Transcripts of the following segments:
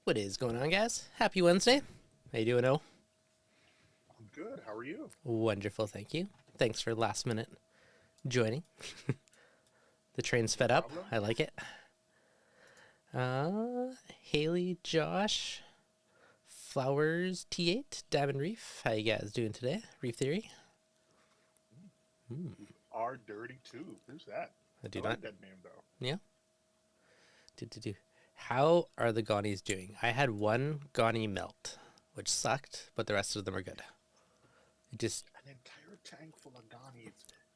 What is going on, guys? Happy Wednesday. How you doing, O? I'm good. How are you? Wonderful, thank you. Thanks for last minute joining. The train's No sped up. problem. I like it. Haley, Josh, Flowers, T8, Diamond Reef. How you guys doing today? Reef Theory? R Dirty Tube. Who's that? I do I not. like that name though. Yeah. Do. How are the Gonnies doing? I had one Gonnie melt, which sucked, but the rest of them are good. It just An entire tank full of Donnies.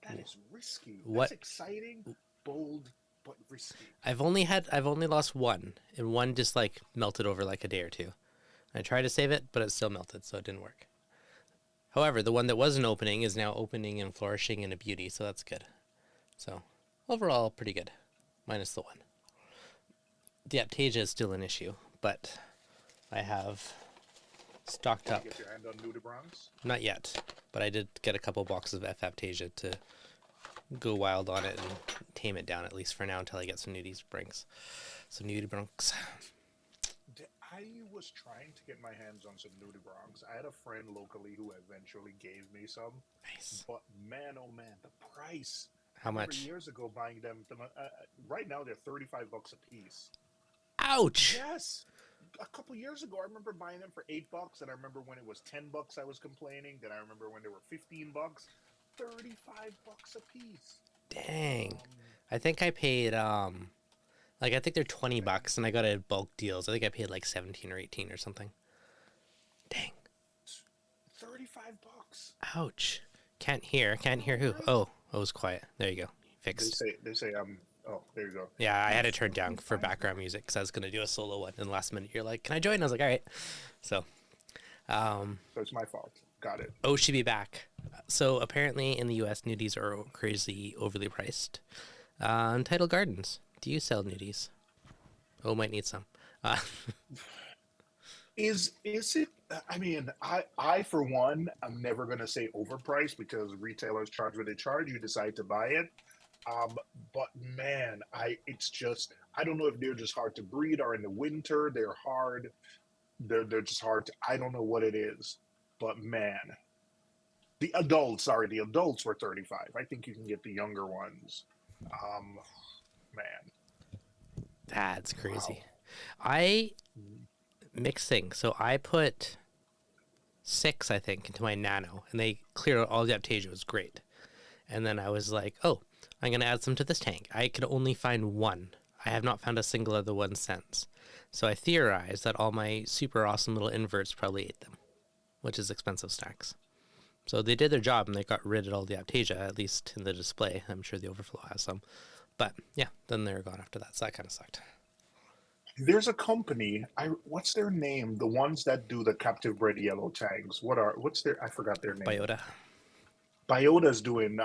That is risky. What- That's exciting, bold, but risky. I've only lost one, and one just like melted over like a day or two. I tried to save it, but it still melted, so it didn't work. However, the one that wasn't opening is now opening and flourishing in a beauty, so that's good. So overall, pretty good, minus the one. The Aptasia is still an issue, but I have stocked Can up. you get your hand on nudibranchs? Not yet, but I did get a couple boxes of F Aptasia to go wild on it and tame it down, at least for now, until I get some nudibranchs. Some nudibranchs. I was trying to get my hands on some nudibranchs. I had a friend locally who eventually gave me some. Nice. But man, oh man, the price. How I remember much? years ago buying them. Right now they're $35 a piece. Ouch! Yes. A couple years ago, I remember buying them for $8, and I remember when it was $10, I was complaining. Then I remember when they were $15, $35 a piece. Dang. I think I paid like I think they're $20 and I got it at bulk deals. I think I paid like 17 or 18 or something. Dang. $35. Ouch. Can't hear who? Oh, it was quiet. There you go. Fixed. They say oh, there you go. Yeah, I had it turned down for background music because I was gonna do a solo one, and last minute you're like, "Can I join?" I was like, "All right." So, So it's my fault. Got it. oh, should be back. So apparently in the U.S. nudies are crazy overly priced. Untitled Gardens. Do you sell nudies? Oh, might need some. Is it? I mean, I for one, I'm never gonna say overpriced because retailers charge what they charge. You decide to buy it. But man, it's just I don't know if they're just hard to breed or in the winter they're hard. They're just hard to, I don't know what it is. But man, the adults were 35. I think you can get the younger ones. Man. That's crazy. Wow. I mix things. So I put 6, I think, into my nano, and they cleared out all the Aptasia. It was great. And then I was like, oh, I'm going to add some to this tank. I could only find one. I have not found a single other one since. So I theorized that all my super awesome little inverts probably ate them, which is expensive stacks. So they did their job and they got rid of all the Aptasia, at least in the display. I'm sure the overflow has some. But yeah, then they were gone after that. So that kind of sucked. There's a company. What's their name? The ones that do the captive bred yellow tags. What's their? I forgot their name. Biota. Biota's doing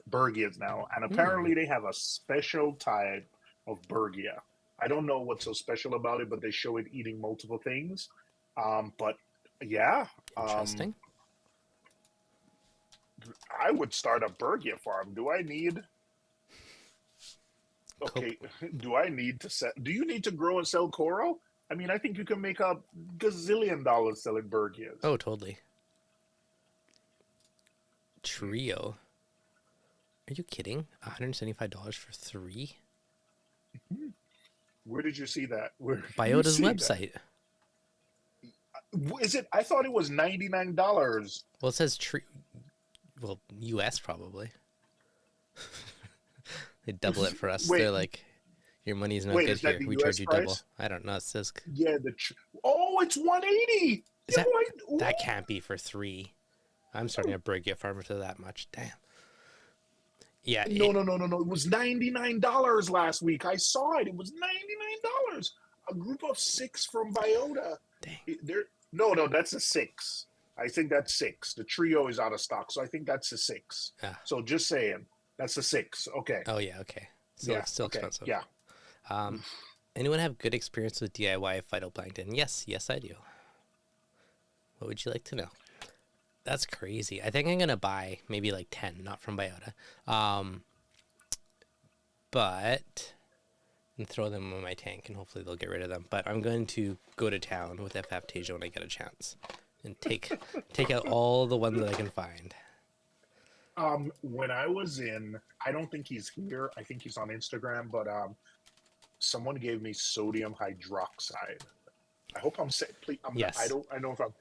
Berghias now, and apparently they have a special type of Berghia. I don't know what's so special about it, but they show it eating multiple things. But yeah, Interesting. I would start a Berghia farm. Do I need? Okay, do I need to sell? Do you need to grow and sell coral? I mean, I think you can make a gazillion dollars selling Berghias. Oh, totally. Trio. Are you kidding? $175 for 3? Where did you see that? Where did you Biota's see website. that? Is it? I thought it was $99. Well, it says well, US probably. They double it for us. Wait. They're like, your money's not Wait, good is that here. the We US charge you price? double. I don't know. It says Yeah, oh, it's 180. Is that- Ooh. that can't be for 3. I'm starting a Berghia farm for that much. Damn. Yeah. No. It was $99 last week. I saw it. It was $99. A group of 6 from Biota. Dang. No, that's a 6. I think that's 6. The trio is out of stock, so I think that's a 6. Ah. So just saying, that's a 6. Okay. Oh yeah. Okay. Still okay. expensive. Yeah. Anyone have good experience with DIY phytoplankton? Yes, I do. What would you like to know? That's crazy. I think I'm gonna buy maybe like 10, not from Biota. But and throw them in my tank, and hopefully they'll get rid of them. But I'm going to go to town with Aptasia when I get a chance, and take out all the ones that I can find. When I was in, I don't think he's here. I think he's on Instagram, but someone gave me sodium hydroxide. I hope I'm saying. Please, Yes. I don't know if I'm.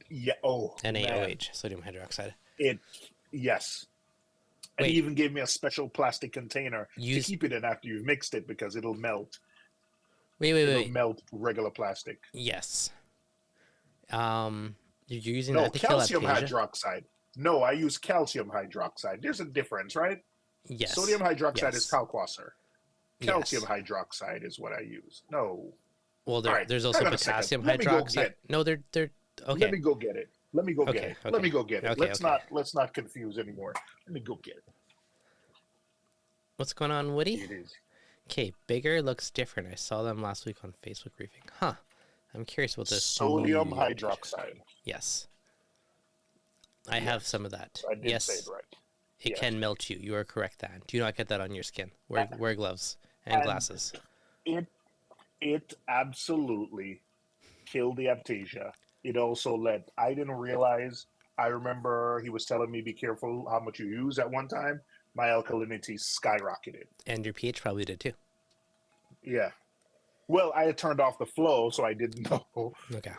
Yeah. Oh. NaOH, sodium hydroxide. Yes. And he even gave me a special plastic container to keep it in after you've mixed it because it'll melt. It'll melt regular plastic. Yes. You're using that to calcium kill Aptasia? hydroxide. No, I use calcium hydroxide. There's a difference, right? Yes. Sodium hydroxide is kalkwasser. Calcium hydroxide is what I use. No. Well, there's also potassium hydroxide. No, they're okay. Let me go get it. Let me go get it. Okay. Let me go get it. Let's not confuse anymore. Let me go get it. What's going on, Woody? It is. Okay, bigger looks different. I saw them last week on Facebook Reefing. Huh. I'm curious what this sodium hydroxide. Yes. I have some of that. So I did say it right. It can melt you. You are correct, Dan. Do not get that on your skin. Wear gloves and glasses. It absolutely killed the Aptasia. It also I didn't realize. I remember he was telling me be careful how much you use at one time. My alkalinity skyrocketed. And your pH probably did too. Yeah. Well, I had turned off the flow, so I didn't know. Okay.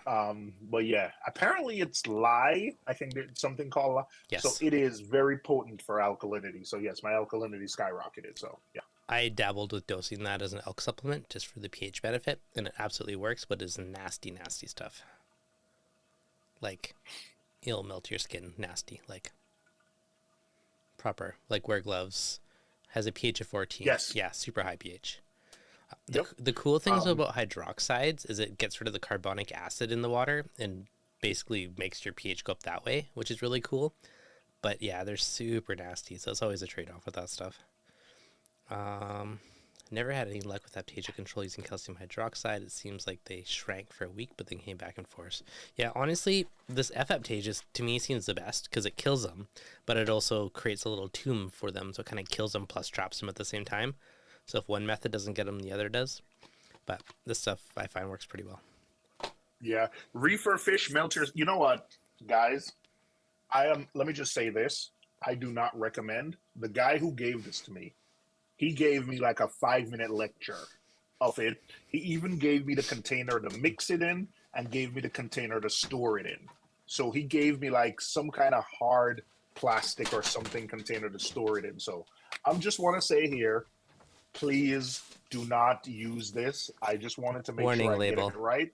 But yeah, apparently it's lye. I think there's something called lye. Yes. So it is very potent for alkalinity. So yes, my alkalinity skyrocketed. So yeah. I dabbled with dosing that as an elk supplement just for the pH benefit, and it absolutely works, but it's nasty, nasty stuff. Like, it'll melt your skin nasty. Like, proper. Like, wear gloves. Has a pH of 14. Yes. Yeah, super high pH. The cool things about hydroxides is it gets rid of the carbonic acid in the water and basically makes your pH go up that way, which is really cool. But yeah, they're super nasty, so it's always a trade-off with that stuff. Never had any luck with Aptasia control using calcium hydroxide. It seems like they shrank for a week, but then came back in force. Yeah, honestly, this Aptasia to me seems the best because it kills them, but it also creates a little tomb for them, so it kind of kills them plus traps them at the same time. So if one method doesn't get them, the other does. But this stuff I find works pretty well. Yeah, reefer fish melters. You know what, guys? Let me just say this: I do not recommend. The guy who gave this to me, he gave me like a 5-minute lecture of it. He even gave me the container to mix it in and gave me the container to store it in. So he gave me like some kind of hard plastic or something container to store it in. So I just want to say here, please do not use this. I just wanted to make sure I get it right.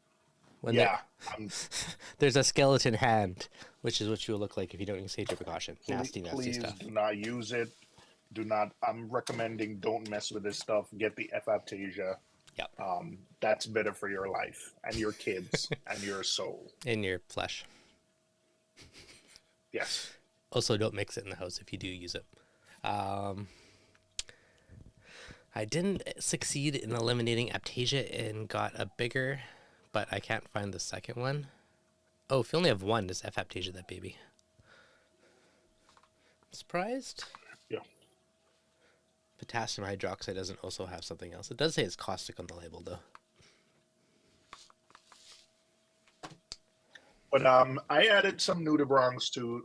There's a skeleton hand, which is what you will look like if you don't use safety precaution. Nasty please stuff. Do not use it. Do not. I'm recommending don't mess with this stuff. Get the Aptasia. Yep. That's better for your life and your kids and your soul. And your flesh. Yes. Also, don't mix it in the house if you do use it. I didn't succeed in eliminating Aptasia and got a bigger, but I can't find the second one. Oh, if you only have one, does Aptasia that baby? Surprised? Yeah. Potassium hydroxide doesn't also have something else. It does say it's caustic on the label, though. But I added some nudibranchs to...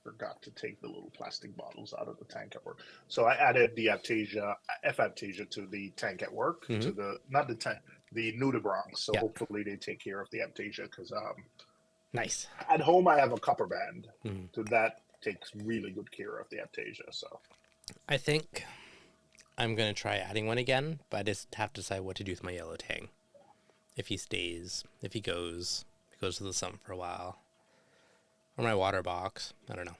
forgot to take the little plastic bottles out of the tank at work. So I added the Aptasia to the tank at work, to the nudibranchs. So hopefully they take care of the Aptasia because nice. At home I have a copper band, so that takes really good care of the Aptasia. So I think I'm gonna try adding one again, but I just have to decide what to do with my yellow Tang. If he stays, if he goes to the sump for a while. Or my water box. I don't know.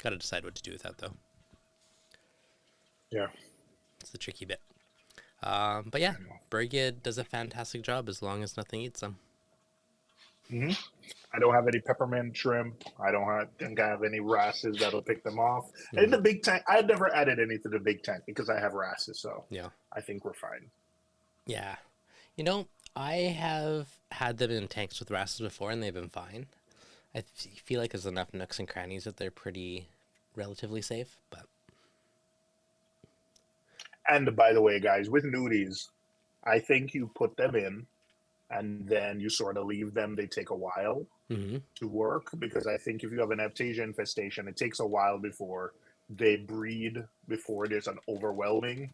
Got to decide what to do with that, though. Yeah. It's the tricky bit. But yeah, Berghia does a fantastic job as long as nothing eats them. Mm-hmm. I don't have any peppermint shrimp. I don't think I have any wrasses that'll pick them off. Mm-hmm. And in the big tank, I never added any to the big tank because I have wrasses. So yeah, I think we're fine. Yeah. You know, I have had them in tanks with wrasses before, and they've been fine. I feel like there's enough nooks and crannies that they're pretty relatively safe, but. And by the way, guys, with nudies, I think you put them in and then you sort of leave them. They take a while Mm-hmm. to work because I think if you have an Aptasia infestation, it takes a while before they breed, before there's an overwhelming.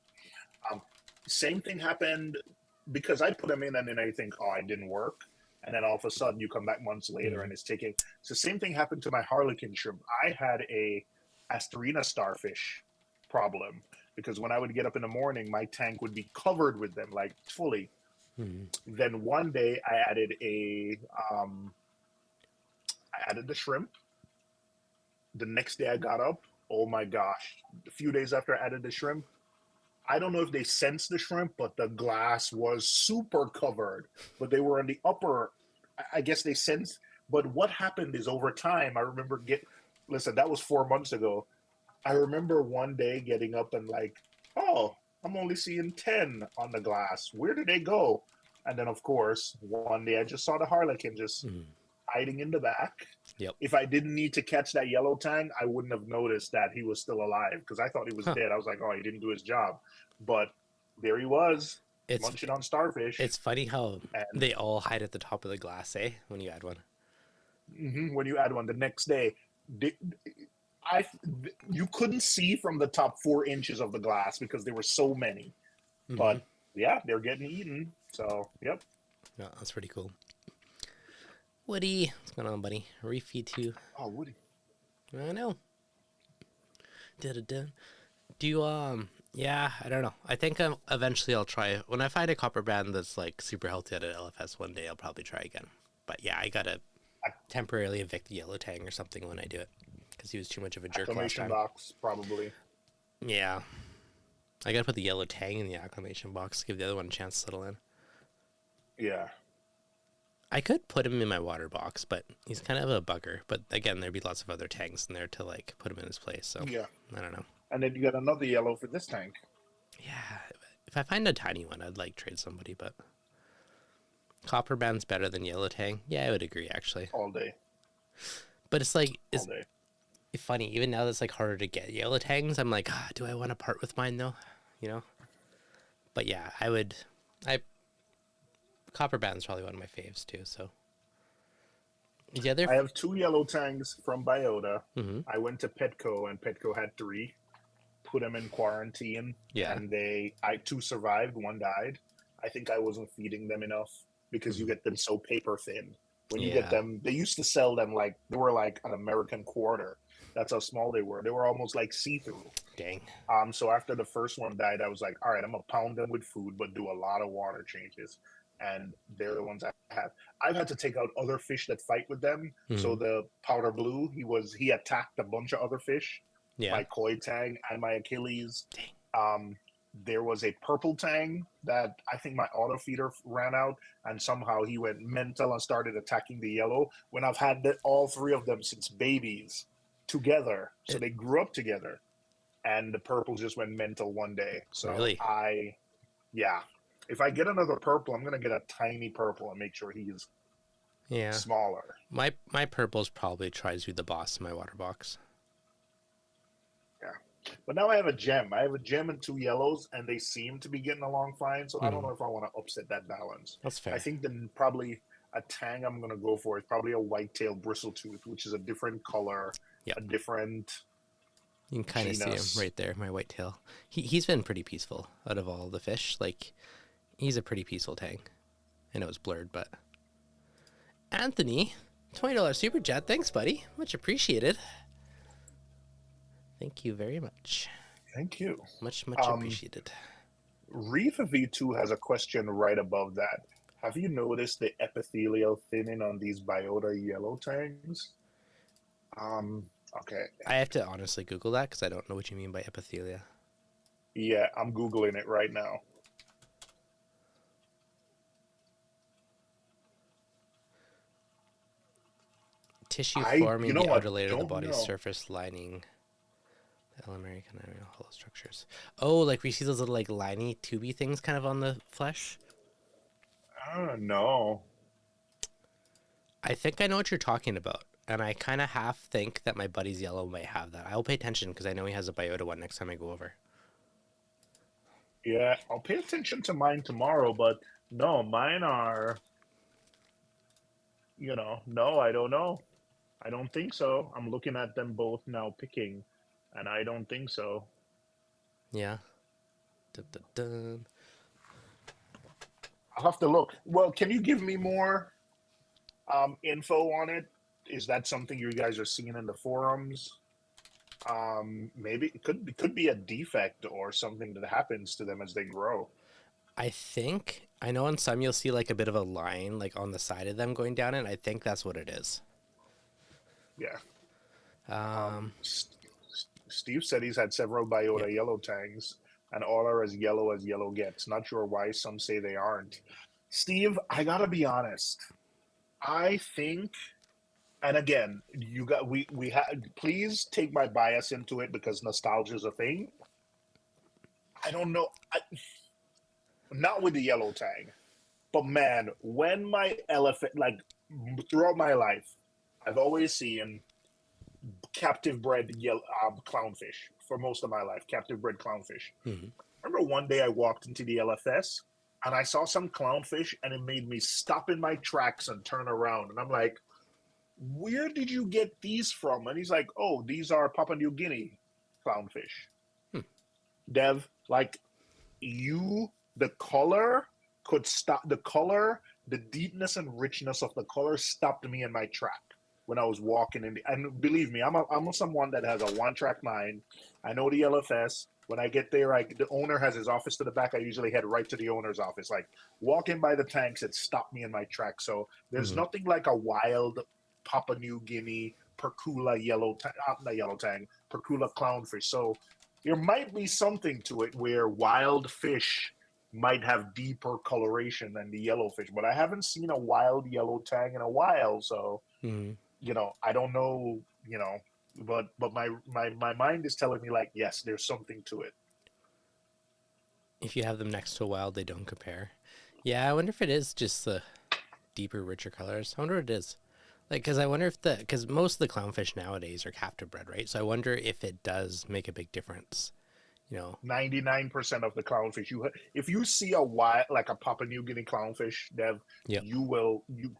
Um, Same thing happened because I put them in and then I think, oh, it didn't work. And then all of a sudden you come back months later and it's taking. So same thing happened to my harlequin shrimp. I had a Asterina starfish problem because when I would get up in the morning, my tank would be covered with them, like fully. Mm-hmm. Then one day I added the shrimp. The next day I got up, oh my gosh, a few days after I added the shrimp, I don't know if they sensed the shrimp, but the glass was super covered. But they were on the upper, I guess they sensed. But what happened is over time, I remember listen, that was 4 months ago. I remember one day getting up and like, oh, I'm only seeing 10 on the glass. Where did they go? And then, of course, one day I just saw the harlequin just hiding in the back. Yep. If I didn't need to catch that yellow tang, I wouldn't have noticed that he was still alive because I thought he was dead. I was like, oh, he didn't do his job. But there he was, munching on starfish. It's funny how and they all hide at the top of the glass, eh? When you add one. when you add one the next day, you couldn't see from the top 4 inches of the glass because there were so many. But yeah, they're getting eaten. So, yep. Yeah, that's pretty cool. Woody, what's going on, buddy? Refeed too. Oh, Woody. I know. Da-da-da. Do you, yeah, I don't know. I think eventually I'll try, when I find a copper band that's like super healthy at an LFS one day, I'll probably try again. But yeah, I gotta temporarily evict the yellow tang or something when I do it because he was too much of a jerk last time. Box, probably. Yeah. I gotta put the yellow tang in the acclimation box, give the other one a chance to settle in. Yeah. I could put him in my water box, but he's kind of a bugger. But again, there'd be lots of other tangs in there to like put him in his place. So yeah, I don't know. And then you got another yellow for this tank. Yeah, if I find a tiny one, I'd like trade somebody. But copper band's better than yellow tang. Yeah, I would agree actually. All day. But it's like all day. It's funny. Even now, that's like harder to get yellow tangs. I'm like, do I want to part with mine though? You know. But yeah, I would. Copper band's probably one of my faves too. So the other, I have 2 yellow tangs from Biota. I went to Petco and Petco had 3. Put them in quarantine. Yeah. And 2 survived, 1 died. I think I wasn't feeding them enough because you get them so paper thin. When you get them, they used to sell them like they were like an American quarter. That's how small they were. They were almost like see-through. Dang. So after the first one died, I was like, all right, I'm gonna pound them with food, but do a lot of water changes. And they're the ones I have. I've had to take out other fish that fight with them. So the powder blue, he attacked a bunch of other fish. Yeah. My koi tang and my Achilles. Dang. There was a purple tang that I think my auto feeder ran out, and somehow he went mental and started attacking the yellow. When I've had all 3 of them since babies together, so they grew up together, and the purple just went mental one day. So really? If I get another purple, I'm gonna get a tiny purple and make sure he's smaller. My purples probably tries to be the boss in my water box. Yeah, but now I have a gem. I have a gem and 2 yellows, and they seem to be getting along fine. So I don't know if I want to upset that balance. That's fair. I think then probably a tang I'm gonna go for is probably a white-tailed bristletooth, which is a different color, a different. You can kind of see him right there, my whitetail. He's been pretty peaceful out of all the fish. Like, he's a pretty peaceful tang. I know it's blurred, but... Anthony, $20 super chat. Thanks, buddy. Much appreciated. Thank you very much. Thank you. Much appreciated. Reef V2 has a question right above that. Have you noticed the epithelial thinning on these Biota yellow tangs? Okay. I have to honestly Google that because I don't know what you mean by epithelia. Yeah, I'm Googling it right now. Tissue forming the outer layer of the body's surface lining. The American hollow structures. Oh, like we see those little like liney, tubey things kind of on the flesh? No. I think I know what you're talking about. And I kind of half think that my buddy's yellow might have that. I'll pay attention because I know he has a Biota one next time I go over. Yeah, I'll pay attention to mine tomorrow, but no, mine are, no, I don't know. I don't think so. I'm looking at them both now picking, and I don't think so. Yeah. Dun, dun, dun. I'll have to look. Well, can you give me more info on it? Is that something you guys are seeing in the forums? Maybe it could be a defect or something that happens to them as they grow. I think I know on some you'll see like a bit of a line like on the side of them going down, and I think that's what it is. Yeah. Um, Steve said he's had several yep. biota yellow tangs, and all are as yellow gets. Not sure why some say they aren't. Steve, I gotta be honest. I think, and again, we had. Please take my bias into it because nostalgia is a thing. I don't know. Not with the yellow tang, but man, when my elephant, like throughout my life, I've always seen captive bred yellow clownfish for most of my life. Captive bred clownfish. Mhm. I remember one day I walked into the LFS and I saw some clownfish, and it made me stop in my tracks and turn around. And I'm like, "Where did you get these from?" And he's like, "Oh, these are Papua New Guinea clownfish." Hmm. Dev, like you, the color could stop the color, the deepness and richness of the color stopped me in my track when I was walking in. And believe me, I'm someone that has a one track mind. I know the LFS. When I get there, the owner has his office to the back. I usually head right to the owner's office. Like walking by the tanks, it stopped me in my track. So there's Mhm. nothing like a wild Papua New Guinea percula not yellow tang, percula clownfish. So there might be something to it where wild fish might have deeper coloration than the yellowfish, but I haven't seen a wild yellow tang in a while. So Mhm. I don't know, but my mind is telling me like, yes, there's something to it. If you have them next to a wild, they don't compare. Yeah, I wonder if it is just the deeper, richer colors. I wonder what it is. Like, because I wonder if because most of the clownfish nowadays are captive bred, right? So I wonder if it does make a big difference. You know, 99% of the clownfish if you see a wild like a Papua New Guinea clownfish, Dev, yep. you will you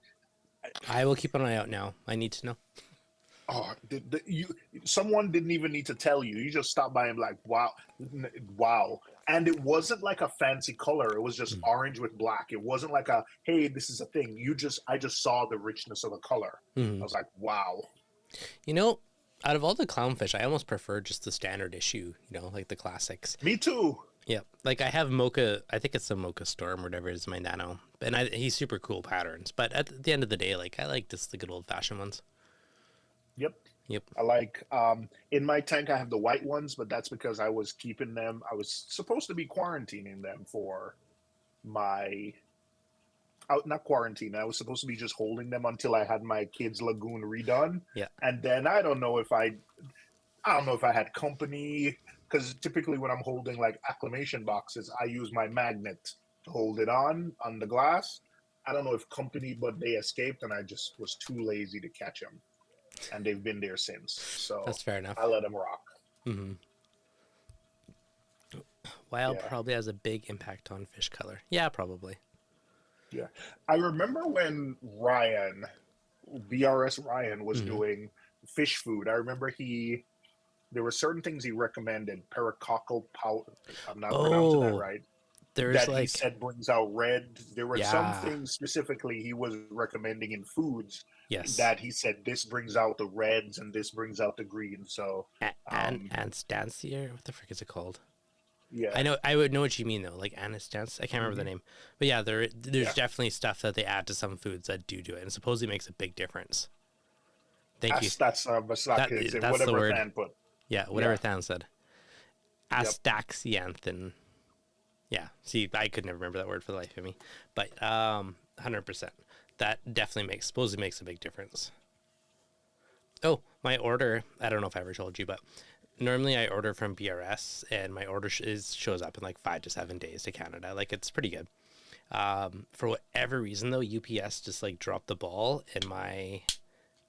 I will keep an eye out now. I need to know. oh you someone didn't even need to tell you. You just stopped by and like, wow, wow. And it wasn't like a fancy color. It was just orange with black. It wasn't like a, hey, this is a thing. I just saw the richness of the color. Mm-hmm. I was like, wow. You know, out of all the clownfish, I almost prefer just the standard issue. Like the classics. Me too. Yep. Like I have Mocha. I think it's the Mocha Storm, whatever it is, my Nano, and he's super cool patterns. But at the end of the day, like I like just the good old fashioned ones. Yep. Yep. I like in my tank I have the white ones, but that's because I was keeping them. I was supposed to be quarantining them for my out not quarantine. I was supposed to be just holding them until I had my kids' lagoon redone. Yeah. And then I don't know if I had company, because typically when I'm holding like acclimation boxes, I use my magnet to hold it on the glass. I don't know if company, but they escaped and I just was too lazy to catch them. And they've been there since. So That's fair enough. I let them rock. Mm-hmm. Wild Yeah. probably has a big impact on fish color. Yeah, probably. Yeah. I remember when BRS Ryan was Mm-hmm. doing fish food. I remember there were certain things he recommended, pericoccal powder. I'm not pronouncing that Oh, right. there's That he like, said brings out red. There were some yeah, things specifically he was recommending in foods yes, that he said this brings out the reds and this brings out the greens. So, Anastasia. What the frick is it called? yeah, I know. I would know what you mean though. Like Anastasia. I can't remember the hmm name. But yeah, there's yeah. definitely stuff that they add to some foods that do it, and supposedly makes a big difference. Thank you. That's That's the whatever word. Than put. Yeah, Yeah, whatever Than said. yep. Astaxanthin. Yeah. See, I could never remember that word for the life of me. But 100%. That definitely supposedly makes a big difference. Oh, my order. I don't know if I ever told you, but normally I order from BRS, and my order shows up in like 5 to 7 days to Canada. Like it's pretty good. For whatever reason though, UPS just like dropped the ball, and my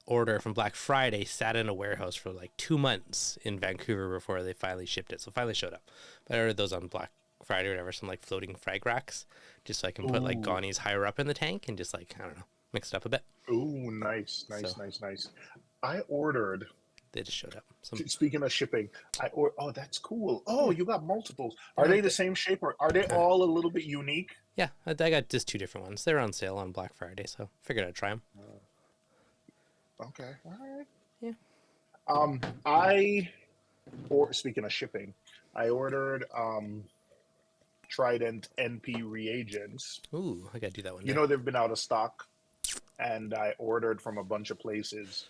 order from Black Friday sat in a warehouse for like 2 months in Vancouver before they finally shipped it. So it finally showed up. But I ordered those on Black Friday or whatever, some like floating frag racks, just so I can put like Ooh. Gonies higher up in the tank and just like, I don't know, mix it up a bit. Ooh, nice, So nice. I ordered. they just showed up. Some, Speaking of shipping, oh, that's cool. Oh, you got multiples. Are yeah, they the same shape, or are they all a little bit unique? yeah, I got just 2 different ones. They're on sale on Black Friday, so figured I'd try them. Okay, all right. Yeah. Or speaking of shipping, I ordered Trident NP reagents. Ooh, I gotta do that one You day. know they've been out of stock, and I ordered from a bunch of places,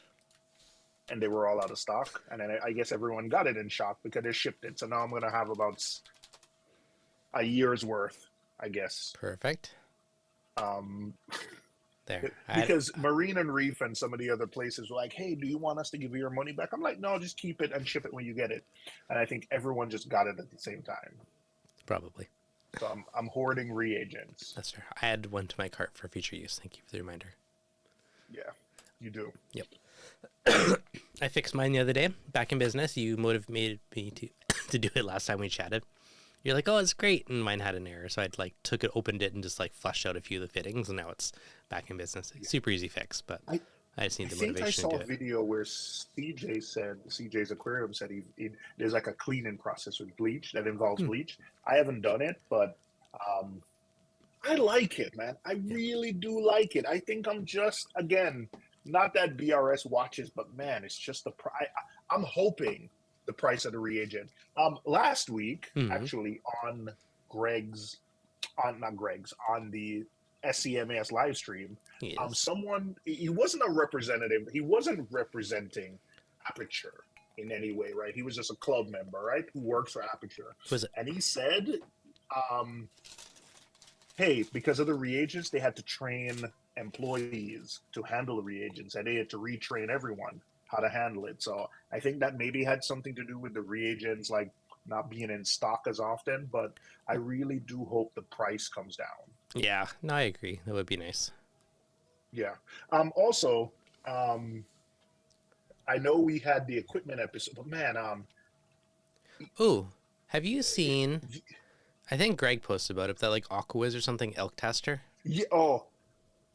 and they were all out of stock. And then I guess everyone got it in shock because they shipped it. So now I'm gonna have about a year's worth, I guess. Perfect. Um, There. because Marine and Reef and some of the other places were like, "Hey, do you want us to give you your money back?" I'm like, "No, just keep it and ship it when you get it." And I think everyone just got it at the same time. Probably. So I'm hoarding reagents. That's fair. I add one to my cart for future use. Thank you for the reminder. Yeah, you do. Yep. I fixed mine the other day. Back in business. You motivated me to to do it last time we chatted. You're like, oh, it's great, and mine had an error, so I'd like took it, opened it, and just like flushed out a few of the fittings, and now it's back in business. It's super easy fix, but I just need the I motivation saw to a do it. video where CJ's Aquarium said there's like a cleaning process with bleach that involves bleach. I haven't done it, but I like it, man. I really do like it. I think I'm just, again, not that BRS watches, but man, it's just the price. I'm hoping the price of the reagent. Last week, actually, on Greg's, not Greg's, on the SCMS live stream, Yes. someone, he wasn't a representative, he wasn't representing Aperture in any way, right? He was just a club member, right, who works for Aperture. Was it? And he said, hey, because of the reagents, they had to train employees to handle the reagents, and they had to retrain everyone how to handle it. So I think that maybe had something to do with the reagents, like not being in stock as often. But I really do hope the price comes down. Yeah. No, I agree. That would be nice. Yeah. Also, I know we had the equipment episode, but man, Ooh, have you seen? I think Greg posted about it. That like Aquawiz or something elk tester. yeah, oh,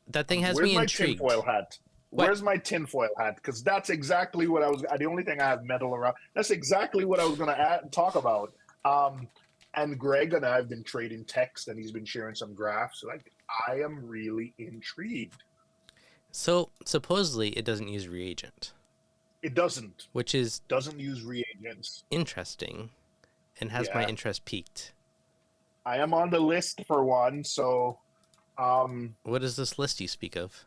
That thing has where's me my intrigued. tinfoil hat? What? Where's my tinfoil hat? Because that's exactly what I was. The only thing I have metal around. That's exactly what I was going to talk about. And Greg and I have been trading text, and he's been sharing some graphs. Like, I am really intrigued. So supposedly it doesn't use reagent. It doesn't use reagents. Interesting, and has my interest peaked. I am on the list for one, so What is this list you speak of?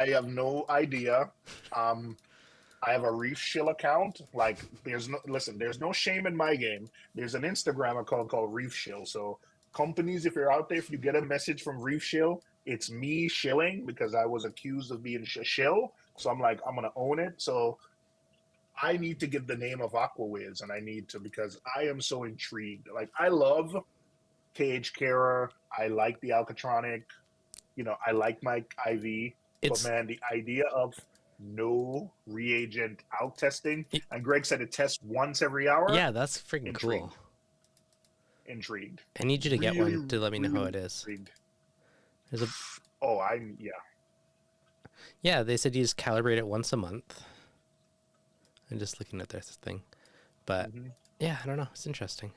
I have no idea. I have a Reef Shill account. Like, there's no shame in my game. There's an Instagram account called Reef Shill. So companies, if you're out there, if you get a message from Reef Shill, it's me shilling because I was accused of being a shill. So I'm like, I'm gonna own it. So I need to give the name of Aquawiz, and I need to, because I am so intrigued. Like, I love KH Carer. I like the Alcatronic. I like my IV. But man, the idea of no reagent out testing, and Greg said it tests once every hour. Yeah, that's freaking cool. Intrigued. I need you to get one to let me know how it is. There's a. Oh, Yeah, they said you just calibrate it once a month. I'm just looking at this thing, but yeah, I don't know. It's interesting.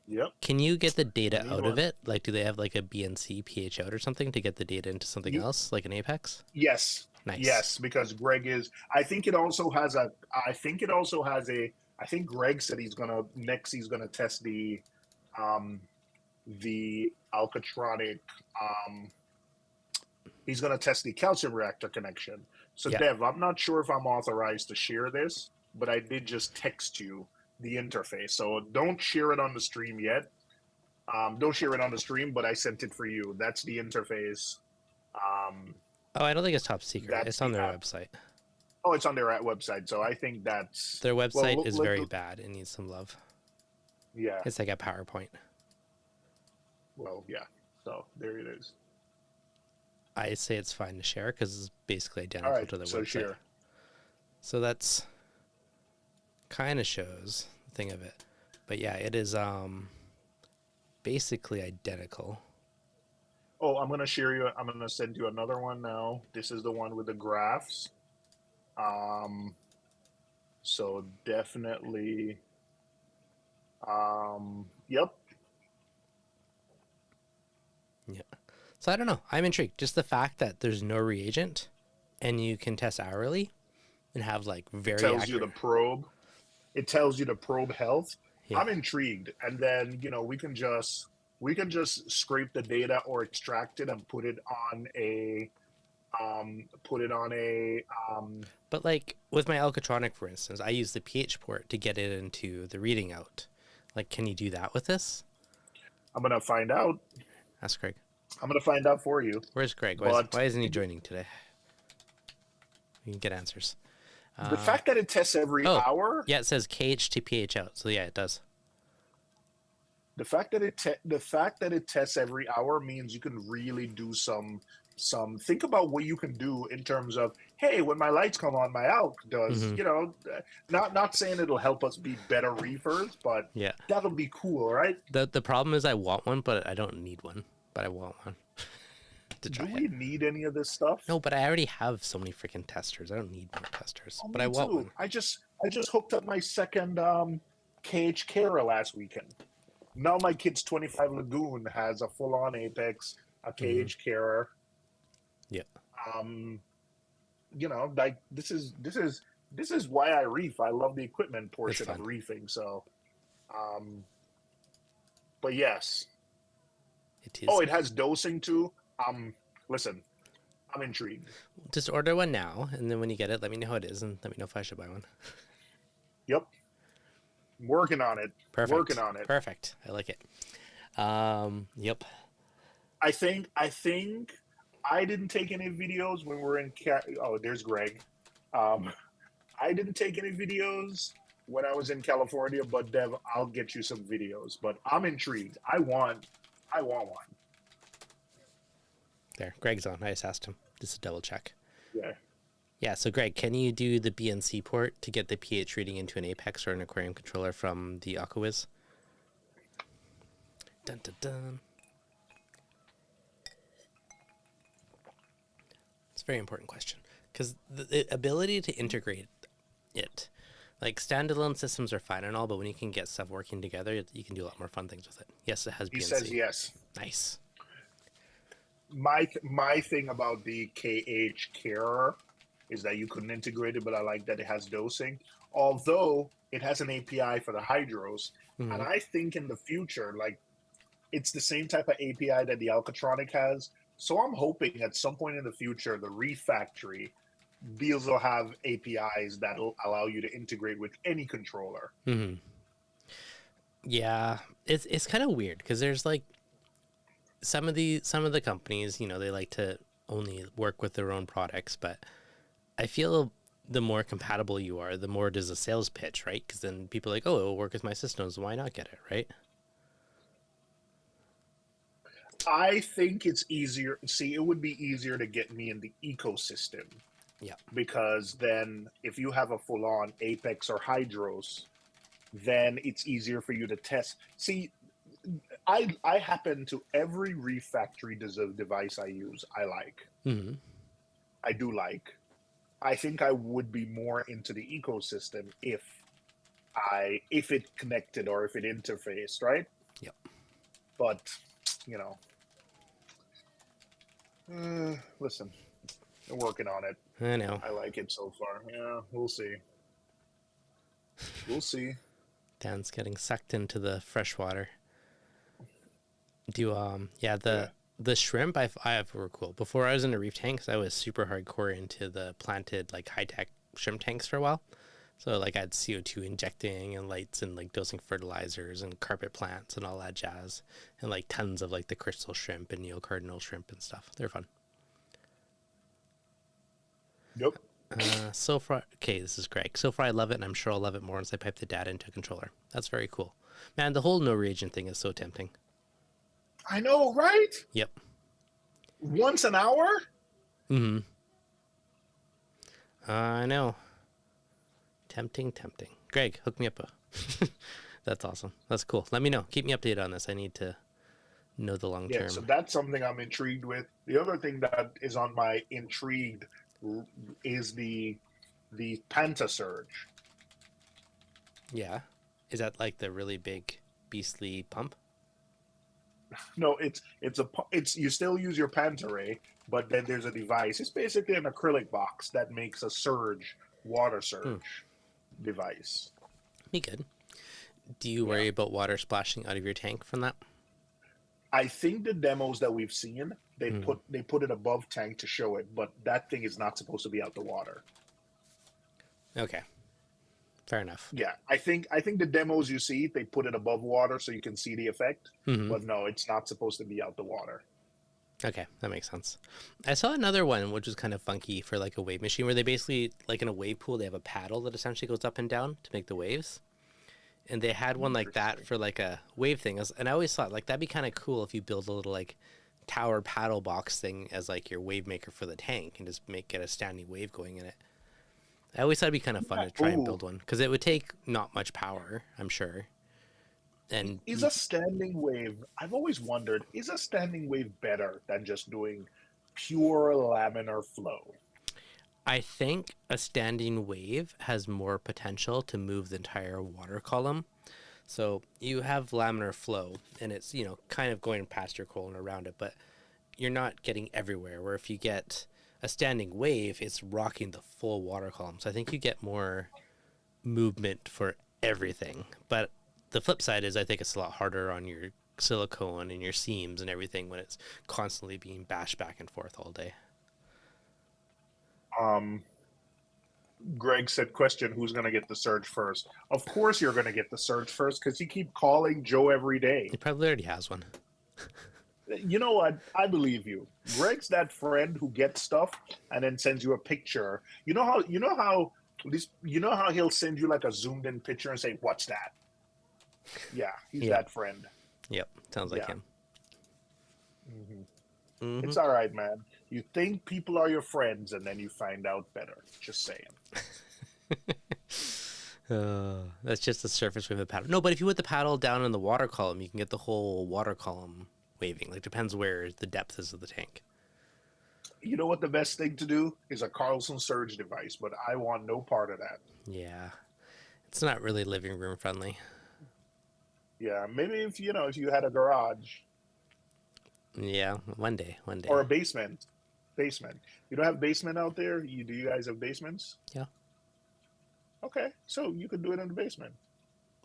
Yep. Can you get the data out of it? Like, do they have like a BNC pH out or something to get the data into something else, like an Apex? Yes. Nice. Yes, because Greg is. I think it also has a. I think Greg said he's gonna test the Alcatronic. He's gonna test the calcium reactor connection. So Dev, I'm not sure if I'm authorized to share this, but I did just text you the interface. So don't share it on the stream yet. Don't share it on the stream, but I sent it for you. That's the interface. Oh, I don't think it's top secret. It's on their website. Oh, it's on their website. So I think that's... Their website is very bad. It needs some love. Yeah. It's like a PowerPoint. Well, yeah. So there it is. I say it's fine to share because it's basically identical to the website. Share. So that's kind of shows the thing of it. But yeah, it is basically identical. Oh, I'm gonna send you another one now. This is the one with the graphs. Um, so definitely, yep. Yeah. So I don't know. I'm intrigued. Just the fact that there's no reagent and you can test hourly and have like very Tells you the accurate. probe. It tells you the probe health. Yeah. I'm intrigued, and then we can just scrape the data or extract it and put it on a But like with my Alcatronic, for instance, I use the pH port to get it into the reading out. Like, can you do that with this? I'm gonna find out. Ask Greg. I'm gonna find out for you. Where's Greg? But Why isn't he joining today? We can get answers. the fact that it tests every Oh, hour, yeah, it says KH to pH out. So yeah, it does. the fact that it tests every hour means you can really do some think about what you can do in terms of, hey, when my lights come on, my alk does, Mhm. not saying it'll help us be better reefers, but Yeah. that'll be cool, right? The problem is I want one, but I don't need one. But I want one to Do try we it. need any of this stuff? No, but I already have so many freaking testers. I don't need more testers. Oh, But I me want too. one. I just hooked up my second KH Kara last weekend. Now my kid's 25 Lagoon has a full-on Apex, a KH Kara. Yeah. Um, like this is why I reef. I love the equipment portion of fun. reefing. So, but yes. It is. Oh, it has dosing too. Listen, I'm intrigued. Just order one now, and then when you get it, let me know how it is, and let me know if I should buy one. Yep, working on it. Perfect. Working on it. Perfect. I like it. Yep. I think I didn't take any videos when we're in. Oh, there's Greg. I didn't take any videos when I was in California, but Dev, I'll get you some videos. But I'm intrigued. I want one. There. Greg's on. I just asked him. Just to double check. Yeah. Yeah, so Greg, can you do the BNC port to get the pH reading into an Apex or an aquarium controller from the AquaWiz? Dun, dun, dun. It's a very important question because the ability to integrate it, like standalone systems are fine and all, but when you can get stuff working together, you can do a lot more fun things with it. Yes, it has BNC. He says yes. Nice. My thing about the KH Carer is that you couldn't integrate it, but I like that it has dosing. Although it has an API for the hydros, and I think in the future, like it's the same type of API that the Alcatronic has. So I'm hoping at some point in the future, the Reef Factory deals will have APIs that'll allow you to integrate with any controller. Yeah, it's kind of weird because there's like some of the companies, they like to only work with their own products, but I feel the more compatible you are, the more does a sales pitch, right? Because then people are like, oh, it'll work with my systems. Why not get it, right? I think it's easier. See, it would be easier to get me in the ecosystem. Yeah. Because then if you have a full-on Apex or Hydros, then it's easier for you to test. See, I happen to every Reef Factory device I use, I like. I do like. I think I would be more into the ecosystem if it connected or if it interfaced, right? Yep. But listen, they're working on it. I know. I like it so far. Yeah, we'll see. We'll see. Dan's getting sucked into the fresh water. The shrimp I have were cool. Before I was in the reef tanks, I was super hardcore into the planted like high tech shrimp tanks for a while. So like I had CO2 injecting and lights and like dosing fertilizers and carpet plants and all that jazz, and like tons of like the crystal shrimp and neocardinal shrimp and stuff. They're fun. Yep. So far, okay, this is Greg. So far, I love it, and I'm sure I'll love it more once I pipe the data into a controller. That's very cool. Man, the whole no reagent thing is so tempting. I know, right? Yep. Once an hour? I know. Tempting. Greg, hook me up. That's awesome. That's cool. Let me know. Keep me updated on this. I need to know the long Yeah, so term. that's something I'm intrigued with. The other thing that is on my intrigued is the Panta Surge. Yeah. Is that like the really big beastly pump? No, it's you still use your Panta ray, but then there's a device. It's basically an acrylic box that makes a surge, water Hmm. surge device. Be good. Do you Yeah. worry about water splashing out of your tank from that? I think the demos that we've seen, Hmm. they put it above tank to show it, but that thing is not supposed to be out the water. Okay. Fair enough. Yeah, I think the demos you see, they put it above water so you can see the effect, Hmm. but no, it's not supposed to be out the water. Okay, that makes sense. I saw another one which was kind of funky for like a wave machine where they basically, like in a wave pool, they have a paddle that essentially goes up and down to make the waves. And they had one like that Interesting. for like a wave thing. And I always thought like that'd be kind of cool if you build a little like tower paddle box thing as like your wave maker for the tank and just get a standing wave going in it. I always thought it'd be kind of fun Yeah. to try and Ooh, build one because it would take not much power, I'm sure. And is a standing wave? I've always wondered, is a standing wave better than just doing pure laminar flow? I think a standing wave has more potential to move the entire water column. So you have laminar flow and it's, kind of going past your colon around it, but you're not getting everywhere. Where if you get a standing wave, it's rocking the full water column. So I think you get more movement for everything. But the flip side is I think it's a lot harder on your silicone and your seams and everything when it's constantly being bashed back and forth all day. Um, Greg said, "Question: Who's going to get the surge first?" Of course, you're going to get the surge first because you keep calling Joe every day. It probably already has one. You know what? I believe you. Greg's that friend who gets stuff and then sends you a picture. You know how he'll send you like a zoomed in picture and say, "What's that?" Yeah, he's Yep. that friend. Yep. Sounds like Yeah. him. Hmm. Hmm. It's all right, man. You think people are your friends and then you find out better. Just saying. That's just the surface wave of the paddle. No, but if you put the paddle down in the water column, you can get the whole water column waving. Like depends where the depth is of the tank. You know what the best thing to do is a Carlson surge device, but I want no part of that. Yeah, it's not really living room friendly. Yeah, maybe if you had a garage Yeah, one day, one or day. a basement. You don't have basement out there? Do you guys have basements? Yeah, Okay, so you could do it in the basement.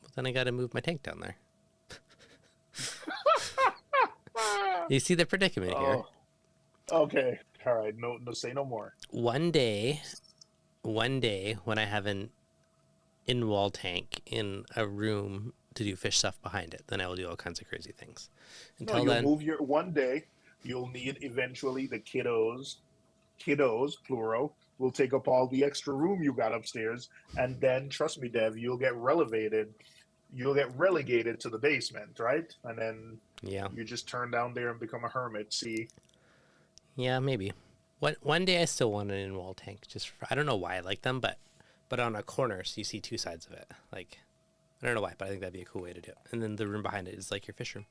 but then I got to move my tank down there. You see the predicament here. Oh, okay. All right. No, no, say no more. One day, when I have an in-wall tank in a room to do fish stuff behind it, then I will do all kinds of crazy things. No, Until you'll then, move your one day. You'll need eventually the kiddos plural will take up all the extra room you got upstairs, and then trust me, Dev, you'll get relegated to the basement, right? And then yeah, you just turn down there and become a hermit. See, yeah, maybe. One day I still want an in-wall tank. I don't know why I like them, but on a corner, so you see two sides of it. Like I don't know why, but I think that'd be a cool way to do it. And then the room behind it is like your fish room.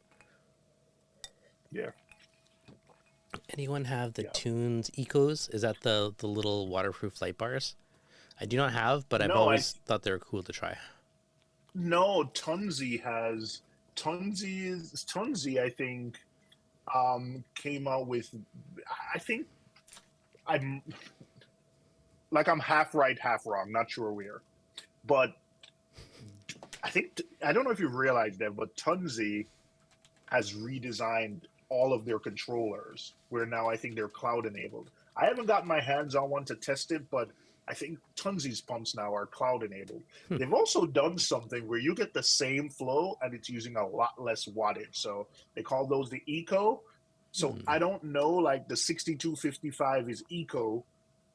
yeah, Anyone have the yeah. Tunes Ecos? Is that the little waterproof light bars? I do not have, but I've No, always thought they were cool to try. no. Tunzi. I think came out with. I think I'm I'm half right, half wrong. Not sure where, but I don't know if you realized that, but Tunzi has redesigned all of their controllers, where now I think they're cloud enabled. I haven't gotten my hands on one to test it, but I think Tunzi's pumps now are cloud enabled. Hmm. They've also done something where you get the same flow and it's using a lot less wattage. So they call those the eco. So Hmm. I don't know, like the 6255 is eco,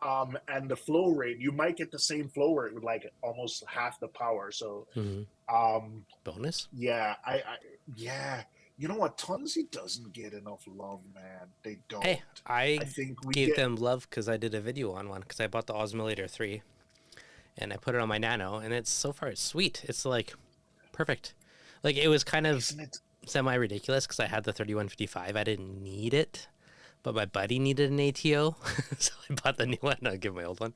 and the flow rate, you might get the same flow rate with like almost half the power. So Hmm. um, Bonus? yeah, yeah. You know what? Tunzi doesn't get enough love, man. They don't. Hey, I I think we gave get. them love because I did a video on one because I bought the Osmolator 3 and I put it on my Nano and it's so far it's sweet. It's like perfect. Like it was kind of Isn't it? semi ridiculous because I had the 3155. I didn't need it, but my buddy needed an ATO, so I bought the new one. I'll give my old one.